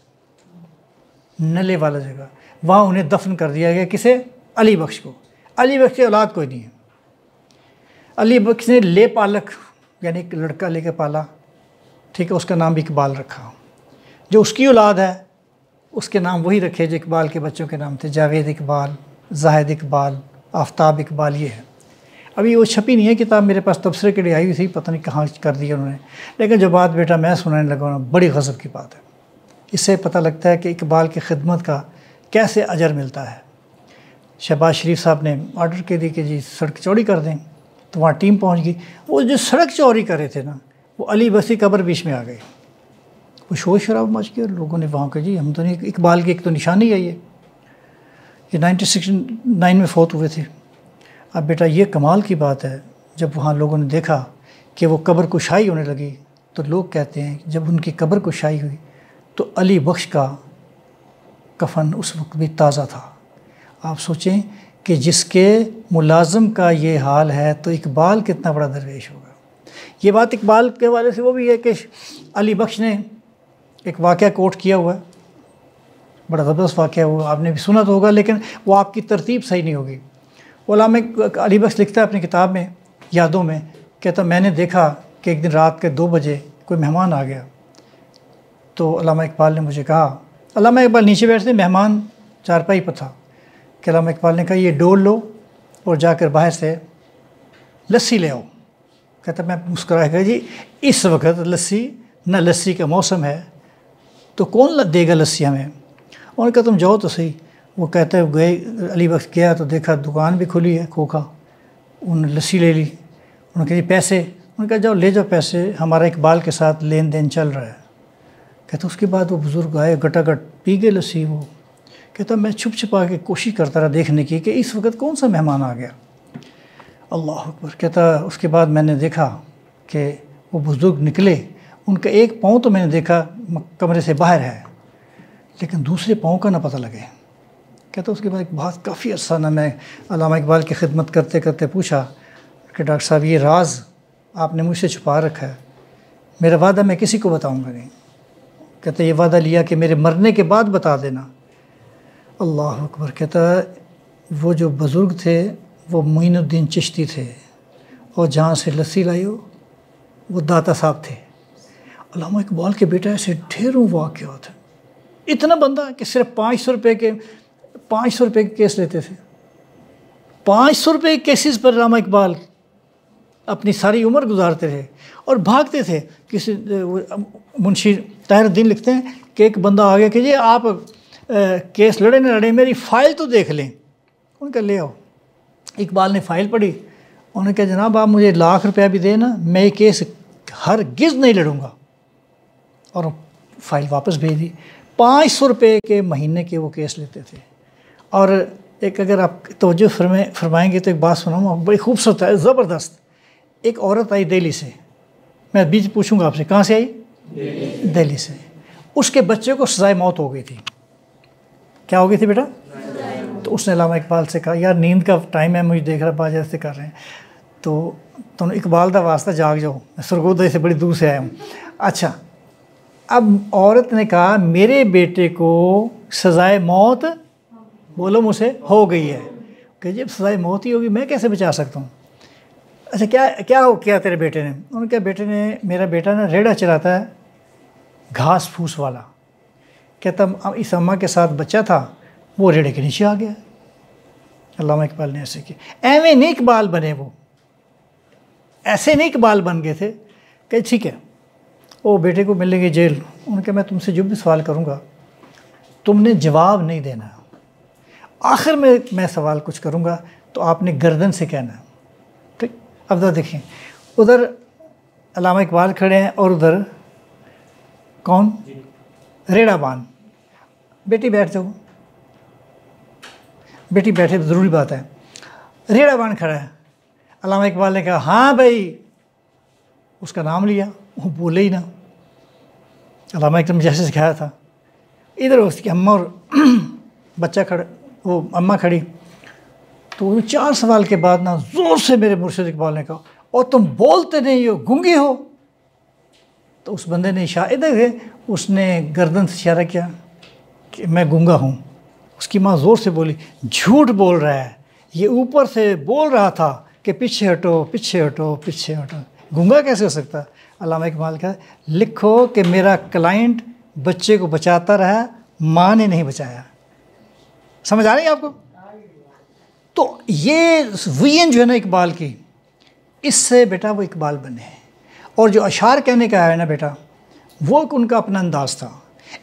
نلے والا جگہ، وہاں انہیں دفن کر دیا گیا۔ کسے؟ علی بخش کو۔ علی بخش کی اولاد کوئی نہیں ہے۔ علی بخش نے لے پالک یعنی ایک لڑکا لے کے پالا، ٹھیک ہے، اس کا نام بھی اقبال رکھا۔ جو اس کی اولاد ہے اس کے نام وہی رکھے جو اقبال کے بچوں کے نام تھے، جاوید اقبال، زاہد اقبال، آفتاب اقبال، یہ ہے۔ ابھی وہ چھپی نہیں ہے کتاب، میرے پاس تبصرے کے لیے آئی ہوئی تھی، پتہ نہیں کہاں کر دی انہوں نے، لیکن جو بات بیٹا میں سنانے لگا نا، بڑی غضب کی بات ہے۔ اس سے پتہ لگتا ہے کہ اقبال کی خدمت کا کیسے اجر ملتا ہے۔ شہباز شریف صاحب نے آرڈر کے دی کہ جی سڑک چوڑی کر دیں، تو وہاں ٹیم پہنچ گئی۔ وہ جو سڑک چوڑی کر رہے تھے نا، وہ علی بخش قبر بیچ میں آ گئی، وہ شور شراب مچ گیا، لوگوں نے وہاں کہ جی ہم تو نہیں، اقبال کی ایک تو نشانی ہے یہ 1969 میں فوت ہوئے تھے۔ اب بیٹا یہ کمال کی بات ہے، جب وہاں لوگوں نے دیکھا کہ وہ قبر کشائی ہونے لگی، تو لوگ کہتے ہیں جب ان کی قبر کشائی ہوئی تو علی بخش کا کفن اس وقت بھی تازہ تھا۔ آپ سوچیں کہ جس کے ملازم کا یہ حال ہے تو اقبال کتنا بڑا درویش ہوگا۔ یہ بات اقبال کے حوالے سے وہ بھی ہے کہ علی بخش نے ایک واقعہ کوٹ کیا ہوا ہے، بڑا زبردست واقعہ ہوا، آپ نے بھی سنا تو ہوگا، لیکن وہ آپ کی ترتیب صحیح نہیں ہوگی۔ علامہ علی بخش لکھتا ہے اپنی کتاب میں یادوں میں، کہتا میں نے دیکھا کہ ایک دن رات کے 2 بجے کوئی مہمان آ گیا، تو علامہ اقبال نے مجھے کہا، علامہ اقبال نیچے بیٹھتے، مہمان چارپائی پر تھا، کہ علامہ اقبال نے کہا یہ ڈول لو اور جا کر باہر سے لسی لے آؤ۔ کہتا میں مسکرا کہ جی اس وقت لسی نہ، لسی کا موسم ہے تو کون دے گا لسی ہمیں؟ انہوں نے کہا تم جاؤ تو صحیح۔ وہ کہتے ہوئے گئے، علی بخش گیا تو دیکھا دکان بھی کھلی ہے کھوکھا، انہوں نے لسی لے لی۔ انہوں نے کہا جی پیسے؟ انہوں نے کہا جاؤ لے جاؤ پیسے، ہمارا اقبال کے ساتھ لین دین چل رہا ہے۔ کہتا اس کے بعد وہ بزرگ آئے، گٹا گٹ پی گئے لسی۔ وہ کہتا میں چھپ چھپا کے کوشش کرتا رہا دیکھنے کی کہ اس وقت کون سا مہمان آ گیا۔ اللہ اکبر۔ کہتا اس کے بعد میں نے دیکھا کہ وہ بزرگ نکلے، ان کا ایک پاؤں تو میں نے دیکھا کمرے سے باہر ہے، لیکن دوسرے پاؤں کا نہ پتہ لگے۔ کہتا اس کے بعد ایک بات کافی عرصہ نہ میں علامہ اقبال کی خدمت کرتے کرتے پوچھا کہ ڈاکٹر صاحب یہ راز آپ نے مجھ سے چھپا رکھا ہے، میرا وعدہ میں کسی کو بتاؤں گا نہیں۔ کہتا یہ وعدہ لیا کہ میرے مرنے کے بعد بتا دینا۔ اللہ اکبر۔ کہتا وہ جو بزرگ تھے وہ معین الدین چشتی تھے، اور جہاں سے لسی لائی ہو وہ داتا صاحب تھے۔ علامہ اقبال کے بیٹا ایسے ڈھیروں واقعات ہیں۔ اتنا بندہ کہ صرف 500 روپے کے کیس لیتے تھے، 500 روپے کے کیسز پر علامہ اقبال اپنی ساری عمر گزارتے رہے اور بھاگتے تھے۔ کسی منشی طاہر الدین لکھتے ہیں کہ ایک بندہ آ گیا کہ جی آپ کیس لڑے نہ لڑے میری فائل تو دیکھ لیں۔ ان کا لے آؤ۔ اقبال نے فائل پڑھی، انہوں نے کہا جناب آپ مجھے 1,00,000 روپیہ بھی دیں نا، میں یہ کیس ہرگز نہیں لڑوں گا، اور فائل واپس بھیج دی۔ 500 روپے کے مہینے کے وہ کیس لیتے تھے۔ اور ایک اگر آپ توجہ فرمائیں گے تو ایک بات سناؤں، بڑی خوبصورت ہے، زبردست۔ ایک عورت آئی دہلی سے، میں بیچ پوچھوں گا آپ سے کہاں سے آئی، دہلی سے. اس کے بچے کو سزائے موت ہو گئی تھی. کیا ہو گئی تھی بیٹا؟ تو اس نے علامہ اقبال سے کہا یار نیند کا ٹائم ہے, مجھے دیکھ رہا باز ایسے کر رہے ہیں, تو تم اقبال دا واسطہ جاگ جاؤ, میں سرگودا سے بڑی دور سے آیا ہوں. اچھا, اب عورت نے کہا میرے بیٹے کو سزائے موت بولو مجھ سے ہو گئی ہے, کہ جب سزائے موت ہی ہوگی میں کیسے بچا سکتا ہوں. اچھا کیا ہو کیا تیرے بیٹے نے؟ انہوں نے کہا بیٹے نے, میرا بیٹا نا ریڑھا چلاتا ہے گھاس پھوس والا. کہتا اس اماں کے ساتھ بچہ تھا, وہ ریڑھے کے نیچے آ گیا. علامہ اقبال نے ایسے کیا. ایویں نہیں اقبال بنے, وہ ایسے نہیں اقبال بن گئے تھے کہ ٹھیک ہے وہ بیٹے کو ملیں گے جیل. انہوں نے کہا میں تم سے جو بھی سوال کروں گا تم نے جواب نہیں دینا, آخر میں سوال کچھ کروں گا تو آپ نے گردن سے کہنا ہے. ٹھیک, اب تو دیکھیں ادھر علامہ اقبال کھڑے ہیں اور ادھر کون؟ ریڑھا بان. بیٹی بیٹھ جاؤ, بیٹی بیٹھے تو ضروری بات ہے. ریڑھا بان کھڑا ہے. علامہ اقبال نے کہا ہاں بھائی, اس کا نام لیا, وہ بولے ہی نہ. علامہ اقبال نے جیسے سکھایا تھا. ادھر اس کی اماں اور بچہ کھڑا, وہ اماں کھڑی. تو 4 سوال کے بعد نا زور سے میرے مرشد اقبال نے کہا اور تم بولتے نہیں ہو, گونگے ہو. تو اس بندے نے ادھر اس نے گردن سے اشارہ کیا کہ میں گونگا ہوں. اس کی ماں زور سے بولی جھوٹ بول رہا ہے, یہ اوپر سے بول رہا تھا کہ پیچھے ہٹو پیچھے ہٹو پیچھے ہٹو. گونگا کیسے ہو سکتا؟ علامہ اقبال کا لکھو کہ میرا کلائنٹ بچے کو بچاتا رہا, ماں نے نہیں بچایا. سمجھ آ رہی ہے آپ کو؟ تو یہ وین جو ہے نا اقبال کی, اس سے بیٹا وہ اقبال بنے ہیں. اور جو اشعار کہنے کا ہے نا بیٹا, وہ ان کا اپنا انداز تھا.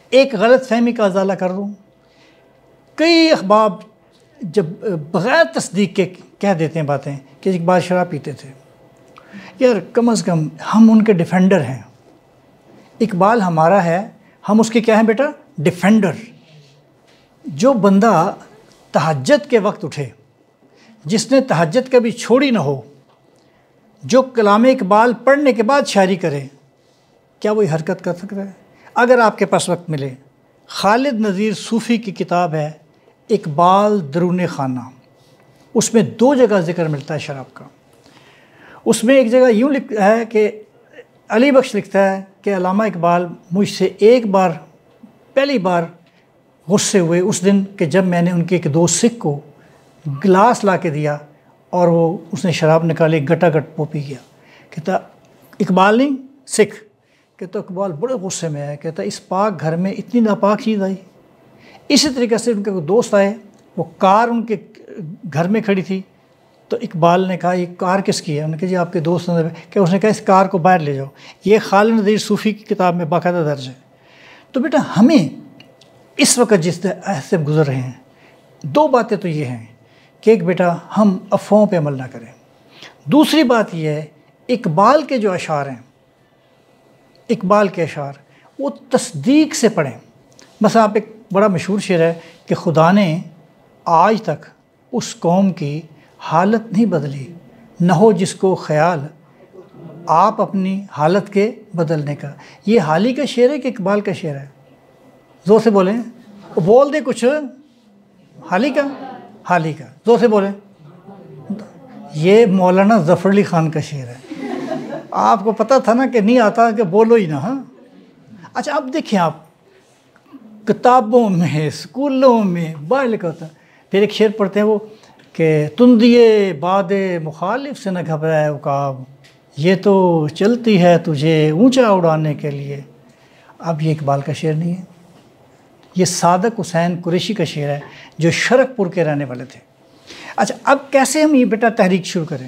ایک غلط فہمی کا ازالہ کر دوں, کئی احباب جب بغیر تصدیق کے کہہ دیتے ہیں باتیں کہ اقبال شراب پیتے تھے. یار کم از کم ہم ان کے ڈیفینڈر ہیں. اقبال ہمارا ہے, ہم اس کے کیا ہیں بیٹا؟ ڈیفینڈر. جو بندہ تہجد کے وقت اٹھے, جس نے تہجد کبھی چھوڑی نہ ہو, جو کلام اقبال پڑھنے کے بعد شاعری کرے, کیا وہ حرکت کر سکتا ہے؟ اگر آپ کے پاس وقت ملے, خالد نذیر صوفی کی کتاب ہے اقبال درون خانہ, اس میں 2 جگہ ذکر ملتا ہے شراب کا. اس میں ایک جگہ یوں لکھا ہے کہ علی بخش لکھتا ہے کہ علامہ اقبال مجھ سے ایک بار پہلی بار غصے ہوئے اس دن کہ جب میں نے ان کے ایک دوست سکھ کو گلاس لا کے دیا اور وہ اس نے شراب نکالی, گٹا گٹ وہ پی گیا. کہتا اقبال نہیں سکھ, کہتا اقبال بڑے غصے میں آیا, کہتا اس پاک گھر میں اتنی ناپاک چیز آئی. اسی طریقے سے ان کے دوست آئے, وہ کار ان کے گھر میں کھڑی تھی, تو اقبال نے کہا یہ کار کس کی ہے؟ انہوں نے کہا جی آپ کے دوست نے. کہ اس نے کہا اس کار کو باہر لے جاؤ. یہ خالد نذیر صوفی کی کتاب میں باقاعدہ درج ہے. تو بیٹا ہمیں اس وقت جس سے گزر رہے ہیں, 2 باتیں تو یہ ہیں کہ ایک بیٹا ہم افواہوں پہ عمل نہ کریں. دوسری بات یہ ہے اقبال کے جو اشعار ہیں, اقبال کے اشعار وہ تصدیق سے پڑھیں. مثلا آپ ایک بڑا مشہور شعر ہے کہ خدا نے آج تک اس قوم کی حالت نہیں بدلی, نہ ہو جس کو خیال آپ اپنی حالت کے بدلنے کا. یہ حالی کا شعر ہے کہ اقبال کا شعر ہے؟ زور سے بولیں, بول دیں کچھ. حالی کا, حالی کا, زور سے بولیں. یہ مولانا ظفر علی خان کا شعر ہے. آپ کو پتہ تھا نا کہ نہیں آتا کہ بولو ہی نا. ہاں اچھا اب دیکھیں, آپ کتابوں میں اسکولوں میں باہر لکھا ہوتا ہے. پھر ایک شعر پڑھتے ہیں وہ کہ تندیے باد مخالف سے نہ گھبرائے عقاب, یہ تو چلتی ہے تجھے اونچا اڑانے کے لیے. اب یہ اقبال کا شعر نہیں ہے, یہ صادق حسین قریشی کا شعر ہے جو شرق پور کے رہنے والے تھے. اچھا اب کیسے ہم یہ بیٹا تحریک شروع کریں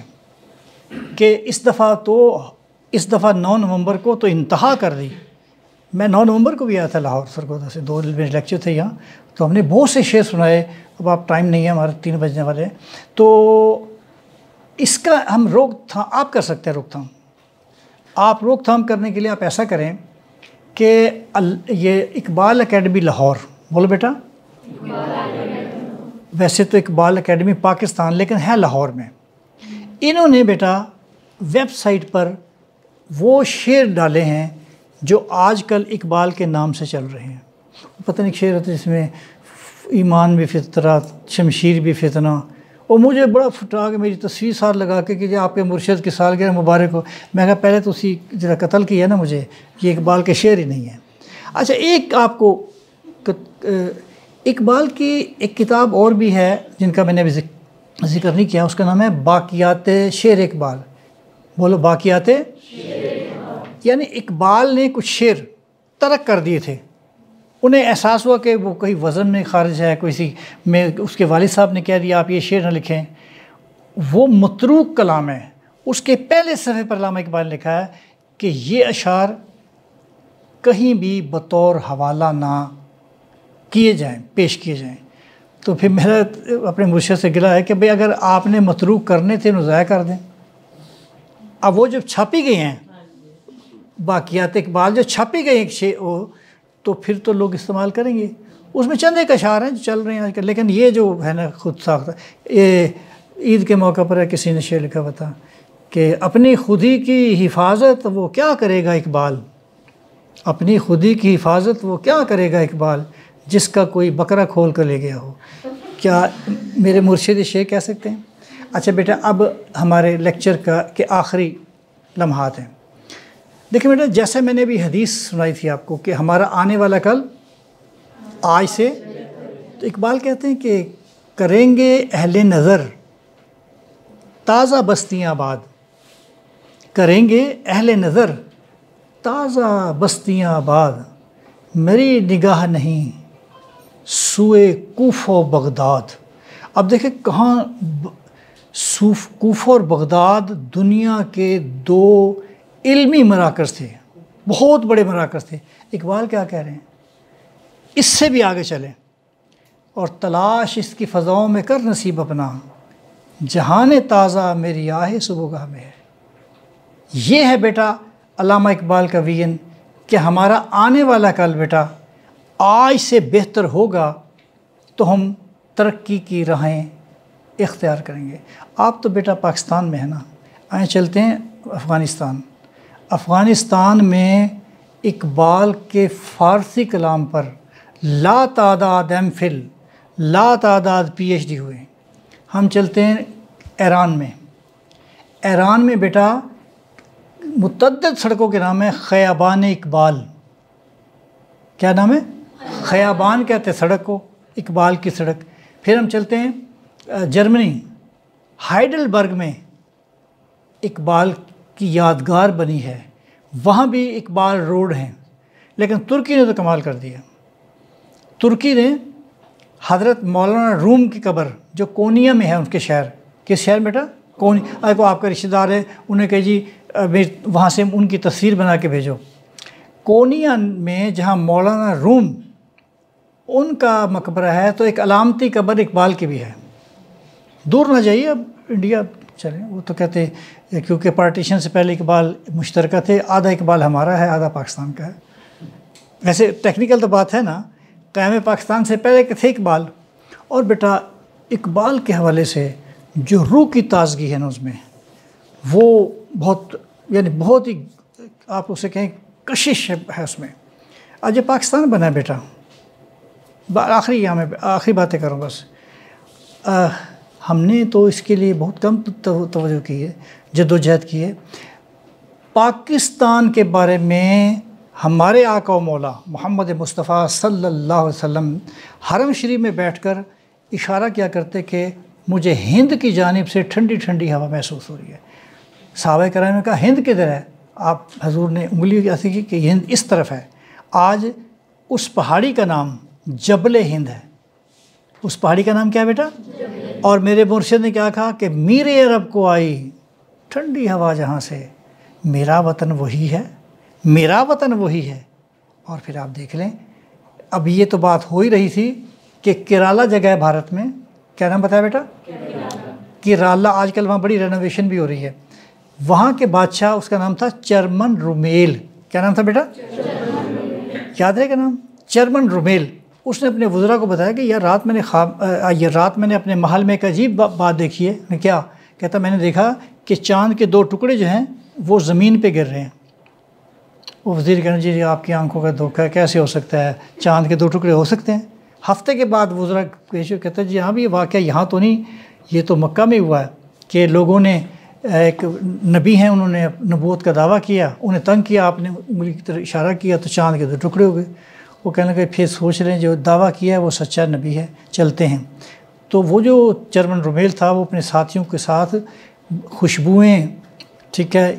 کہ اس دفعہ 9 نومبر کو تو انتہا کر دی. میں 9 نومبر کو بھی آیا تھا لاہور سرگودا سے, 2 دن لیکچر تھے یہاں, تو ہم نے بہت سے شعر سنائے. اب آپ ٹائم نہیں ہے ہمارے, 3 بجنے والے ہیں, تو اس کا ہم روک تھام آپ کر سکتے ہیں. روک تھام آپ روک تھام کرنے کے لیے آپ ایسا کریں کہ یہ اقبال اکیڈمی لاہور, بولو بیٹا. ویسے تو اقبال اکیڈمی پاکستان لیکن ہے لاہور میں. انہوں نے بیٹا ویب سائٹ پر وہ شعر ڈالے ہیں جو آج کل اقبال کے نام سے چل رہے ہیں. پتہ نہیں شعر ہوتا جس میں ایمان بھی فطرت شمشیر بھی فتنہ. اور مجھے بڑا پھٹا کہ میری تصویر ساتھ لگا کے کہ آپ کے مرشد کی سالگرہ مبارک ہو. میں کہا پہلے تو اسی ذرا قتل کیا نا مجھے، یہ اقبال کے شعر ہی نہیں ہے. اچھا ایک آپ کو اقبال کی ایک کتاب اور بھی ہے جن کا میں نے ابھی ذکر نہیں کیا، اس کا نام ہے باقیات شعر اقبال. بولو باقیات. یعنی اقبال نے کچھ شعر ترک کر دیے تھے، انہیں احساس ہوا کہ وہ کہیں وزن میں خارج ہے، کسی میں اس کے والد صاحب نے کہہ دیا آپ یہ شعر نہ لکھیں. وہ متروک کلام ہے. اس کے پہلے صفحے پر علامہ اقبال نے لکھا ہے کہ یہ اشعار کہیں بھی بطور حوالہ نہ کیے جائیں، پیش کیے جائیں. تو پھر میرا اپنے مرشد سے گلا ہے کہ بھئی اگر آپ نے متروک کرنے تھے انہیں ضائع کر دیں. اب وہ جب چھاپی گئی ہیں باقیات اقبال، جو چھاپی گئی ایک تو پھر تو لوگ استعمال کریں گے. اس میں چند ایک اشعار ہیں جو چل رہے ہیں آج کل، لیکن یہ جو ہے نا خود ساختہ. یہ عید کے موقع پر کسی نے شعر لکھا ہوا تھا کہ اپنی خودی کی حفاظت وہ کیا کرے گا اقبال، اپنی خودی کی حفاظت وہ کیا کرے گا اقبال، جس کا کوئی بکرا کھول کر لے گیا ہو. کیا میرے مرشد شعر کہہ سکتے ہیں؟ اچھا بیٹا اب ہمارے لیکچر کے آخری لمحات ہیں. دیکھیں بیٹا جیسے میں نے بھی حدیث سنائی تھی آپ کو کہ ہمارا آنے والا کل آج سے، تو اقبال کہتے ہیں کہ کریں گے اہل نظر تازہ بستیاں آباد، کریں گے اہل نظر تازہ بستیاں آباد، میری نگاہ نہیں سوئے کوفہ و بغداد. اب دیکھیں کہاں کوفہ اور بغداد دنیا کے دو علمی مراکز تھے، بہت بڑے مراکز تھے. اقبال کیا کہہ رہے ہیں؟ اس سے بھی آگے چلیں اور تلاش اس کی فضاؤں میں کر نصیب اپنا، جہان تازہ میری آہ صبحگاہ میں ہے. یہ ہے بیٹا علامہ اقبال کا ویژن کہ ہمارا آنے والا کل بیٹا آج سے بہتر ہوگا تو ہم ترقی کی راہیں اختیار کریں گے. آپ تو بیٹا پاکستان میں ہے نا، آئیں چلتے ہیں افغانستان. افغانستان میں اقبال کے فارسی کلام پر لا تعداد ایم فل، لا تعداد پی ایچ ڈی ہوئے. ہم چلتے ہیں ایران میں. ایران میں بیٹا متعدد سڑکوں کے نام ہے خیابان اقبال. کیا نام ہے؟ خیابان کہتے ہیں سڑک کو، اقبال کی سڑک. پھر ہم چلتے ہیں جرمنی، ہائیڈلبرگ میں اقبال کی یادگار بنی ہے، وہاں بھی اقبال روڈ ہیں. لیکن ترکی نے تو کمال کر دیا. ترکی نے حضرت مولانا روم کی قبر جو کونیا میں ہے، ان کے شہر، کس شہر بیٹا؟ کونیا. کو آپ کا رشتہ دار ہے، انہیں کہ جی وہاں سے ان کی تصویر بنا کے بھیجو. کونیا میں جہاں مولانا روم ان کا مقبرہ ہے، تو ایک علامتی قبر اقبال کی بھی ہے. دور نہ جائیے، اب انڈیا چلیں. وہ تو کہتے ہیں کیونکہ پارٹیشن سے پہلے اقبال مشترکہ تھے، آدھا اقبال ہمارا ہے آدھا پاکستان کا ہے. ویسے ٹیکنیکل تو بات ہے نا، قیام پاکستان سے پہلے کے تھے اقبال. اور بیٹا اقبال کے حوالے سے جو روح کی تازگی ہے نا اس میں، وہ بہت یعنی بہت ہی آپ اسے کہیں کشش ہے اس میں. آج یہ پاکستان بنا ہے بیٹا. آخری باتیں کروں بس. ہم نے تو اس کے لیے بہت کم توجہ کی ہے، جدوجہد کی ہے. پاکستان کے بارے میں ہمارے آقا و مولا محمد مصطفیٰ صلی اللہ علیہ وسلم حرم شریف میں بیٹھ کر اشارہ کیا کرتے کہ مجھے ہند کی جانب سے ٹھنڈی ٹھنڈی ہوا محسوس ہو رہی ہے. صحابہ کرام نے کہا ہند کدھر ہے؟ آپ حضور نے انگلی ایسی کی کہ ہند اس طرف ہے. آج اس پہاڑی کا نام جبل ہند ہے. اس پہاڑی کا نام کیا ہے بیٹا؟ اور میرے مرشد نے کیا کہا کہ میرے عرب کو آئی ٹھنڈی ہوا جہاں سے، میرا وطن وہی ہے، میرا وطن وہی ہے. اور پھر آپ دیکھ لیں، اب یہ تو بات ہو ہی رہی تھی کہ کیرالا جگہ ہے بھارت میں. کیا نام بتایا بیٹا؟ کیرالا. آج کل وہاں بڑی رینوویشن بھی ہو رہی ہے. وہاں کے بادشاہ، اس کا نام تھا چرمن رومیل. کیا نام تھا بیٹا؟ یاد ہے کیا نام؟ چرمن رومیل. اس نے اپنے وزراء کو بتایا کہ یہ رات میں نے اپنے محل میں ایک عجیب بات دیکھی ہے. کیا؟ کہتا میں نے دیکھا کہ چاند کے 2 ٹکڑے جو ہیں وہ زمین پہ گر رہے ہیں. وہ وزیر کہنا جی آپ کی آنکھوں کا دھوکہ کیسے ہو سکتا ہے، چاند کے 2 ٹکڑے ہو سکتے ہیں؟ ہفتے کے بعد وزراء پیش کہتا ہے جی ہاں بھی یہ واقعہ یہاں تو نہیں، یہ تو مکہ میں ہوا ہے کہ لوگوں نے ایک نبی ہیں انہوں نے نبوت کا دعویٰ کیا، انہیں تنگ کیا، آپ نے انگلی کی طرف اشارہ کیا تو چاند کے 2 ٹکڑے ہو گئے۔ وہ کہنے لگے پھر سوچ رہے ہیں جو دعویٰ کیا ہے وہ سچا نبی ہے، چلتے ہیں۔ تو وہ جو چرمن رومیل تھا وہ اپنے ساتھیوں کے ساتھ خوشبوئیں، ٹھیک ہے،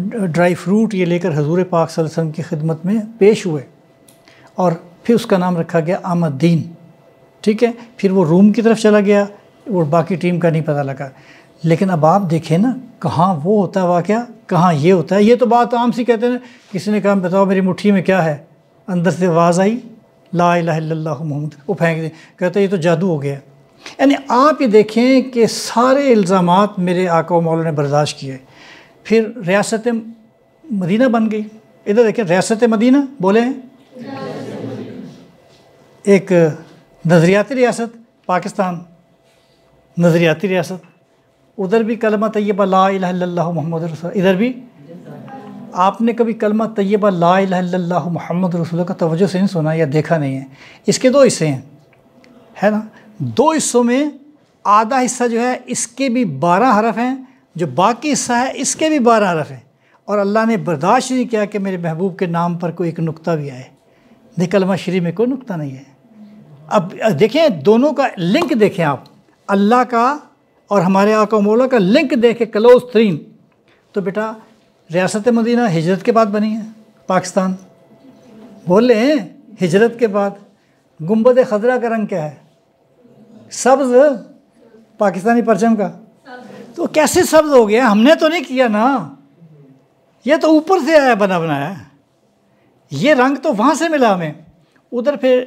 ڈرائی فروٹ یہ لے کر حضور پاک صلی اللہ علیہ وسلم کی خدمت میں پیش ہوئے، اور پھر اس کا نام رکھا گیا احمد دین، ٹھیک ہے۔ پھر وہ روم کی طرف چلا گیا اور باقی ٹیم کا نہیں پتہ لگا۔ لیکن اب آپ دیکھیں نا کہاں وہ ہوتا ہے واقعہ، کہاں یہ ہوتا ہے۔ یہ تو بات عام سی کہتے ہیں، کسی نے کہا بتاؤ میری مٹھی میں کیا ہے، اندر سے آواز آئی لا الہ الا اللہ محمد، وہ پھینک دیں، کہتے ہیں یہ تو جادو ہو گیا۔ یعنی آپ یہ دیکھیں کہ سارے الزامات میرے آقا و مولا نے برداشت کیے۔ پھر ریاست مدینہ بن گئی۔ ادھر دیکھیں ریاست مدینہ بولے ہیں، ایک نظریاتی ریاست پاکستان، نظریاتی ریاست، ادھر بھی کلمہ طیبہ لا الہ الا اللہ محمد رسول اللہ، ادھر بھی۔ آپ نے کبھی کلمہ طیبہ لا الہ الا اللہ محمد رسول اللہ کا توجہ سے نہیں سنا یا دیکھا نہیں ہے؟ اس کے 2 حصے ہیں، ہے نا؟ 2 حصوں میں آدھا حصہ جو ہے اس کے بھی 12 حرف ہیں، جو باقی حصہ ہے اس کے بھی 12 حرف ہیں، اور اللہ نے برداشت نہیں کیا کہ میرے محبوب کے نام پر کوئی ایک نقطہ بھی آئے۔ دیکھ کلمہ شریف میں کوئی نقطہ نہیں ہے۔ اب دیکھیں دونوں کا لنک دیکھیں آپ، اللہ کا اور ہمارے آقا و مولا کا لنک دیکھیں کلوز ترین۔ تو بیٹا ریاست مدینہ ہجرت کے بعد بنی ہے، پاکستان بول رہے ہیں ہجرت کے بعد۔ گنبد خضرا کا رنگ کیا ہے؟ سبز، پاکستانی پرچم کا۔ تو کیسے سبز ہو گیا؟ ہم نے تو نہیں کیا نا، یہ تو اوپر سے آیا بنا بنایا، یہ رنگ تو وہاں سے ملا ہمیں۔ ادھر پھر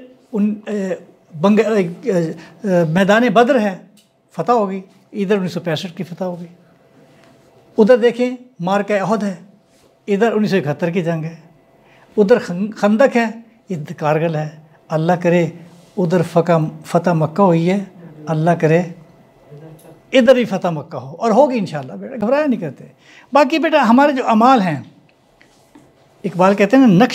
میدان بدر ہے، فتح ہوگی، ادھر 1965 کی فتح ہوگی۔ ادھر دیکھیں مارکہ احد ہے، ادھر 1971 کی جنگ ہے۔ ادھر خندق ہے، ادھر کارگل ہے۔ اللہ کرے ادھر فتح مکہ ہوئی ہے، اللہ کرے ادھر بھی فتح مکہ ہو، اور ہوگی انشاءاللہ بیٹا، گھبرایا نہیں کرتے۔ باقی بیٹا ہمارے جو اعمال ہیں، اقبال کہتے ہیں نا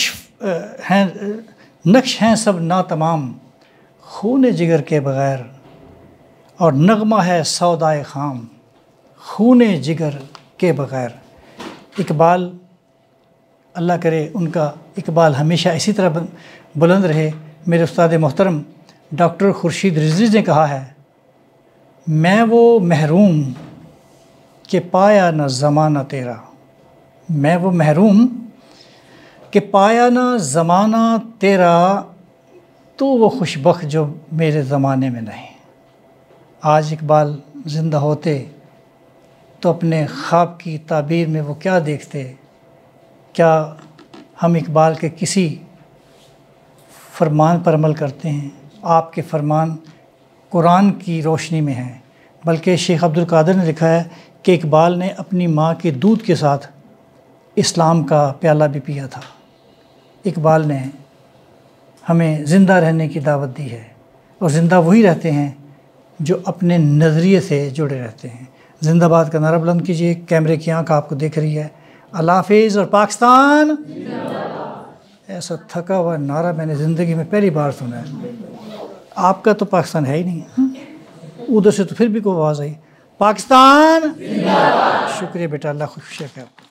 نقش ہیں سب ناتمام، خون جگر کے بغیر، اور نغمہ ہے سودائے خام، خون جگر کے بغیر۔ اقبال اللہ کرے ان کا اقبال ہمیشہ اسی طرح بلند رہے۔ میرے استاد محترم ڈاکٹر خورشید رضوی نے کہا ہے، میں وہ محروم کہ پایا نہ زمانہ تیرا، میں وہ محروم کہ پایا نہ زمانہ تیرا، تو وہ خوش بخت جو میرے زمانے میں نہیں۔ آج اقبال زندہ ہوتے تو اپنے خواب کی تعبیر میں وہ کیا دیکھتے؟ کیا ہم اقبال کے کسی فرمان پر عمل کرتے ہیں؟ آپ کے فرمان قرآن کی روشنی میں ہیں۔ بلکہ شیخ عبد القادر نے لکھا ہے کہ اقبال نے اپنی ماں کے دودھ کے ساتھ اسلام کا پیالہ بھی پیا تھا۔ اقبال نے ہمیں زندہ رہنے کی دعوت دی ہے، اور زندہ وہی رہتے ہیں جو اپنے نظریے سے جڑے رہتے ہیں۔ زندہ باد کا نعرہ بلند کیجیے، کیمرے کی آنکھ آپ کو دیکھ رہی ہے۔ اللہ حافظ اور پاکستان زندہ باد۔ ایسا تھکا ہوا نعرہ میں نے زندگی میں پہلی بار سنا ہے۔ آپ کا تو پاکستان ہے ہی نہیں، ادھر سے تو پھر بھی کوئی آواز آئی، پاکستان زندہ باد۔ شکریہ بیٹا، اللہ خوش رکھے آپ کو۔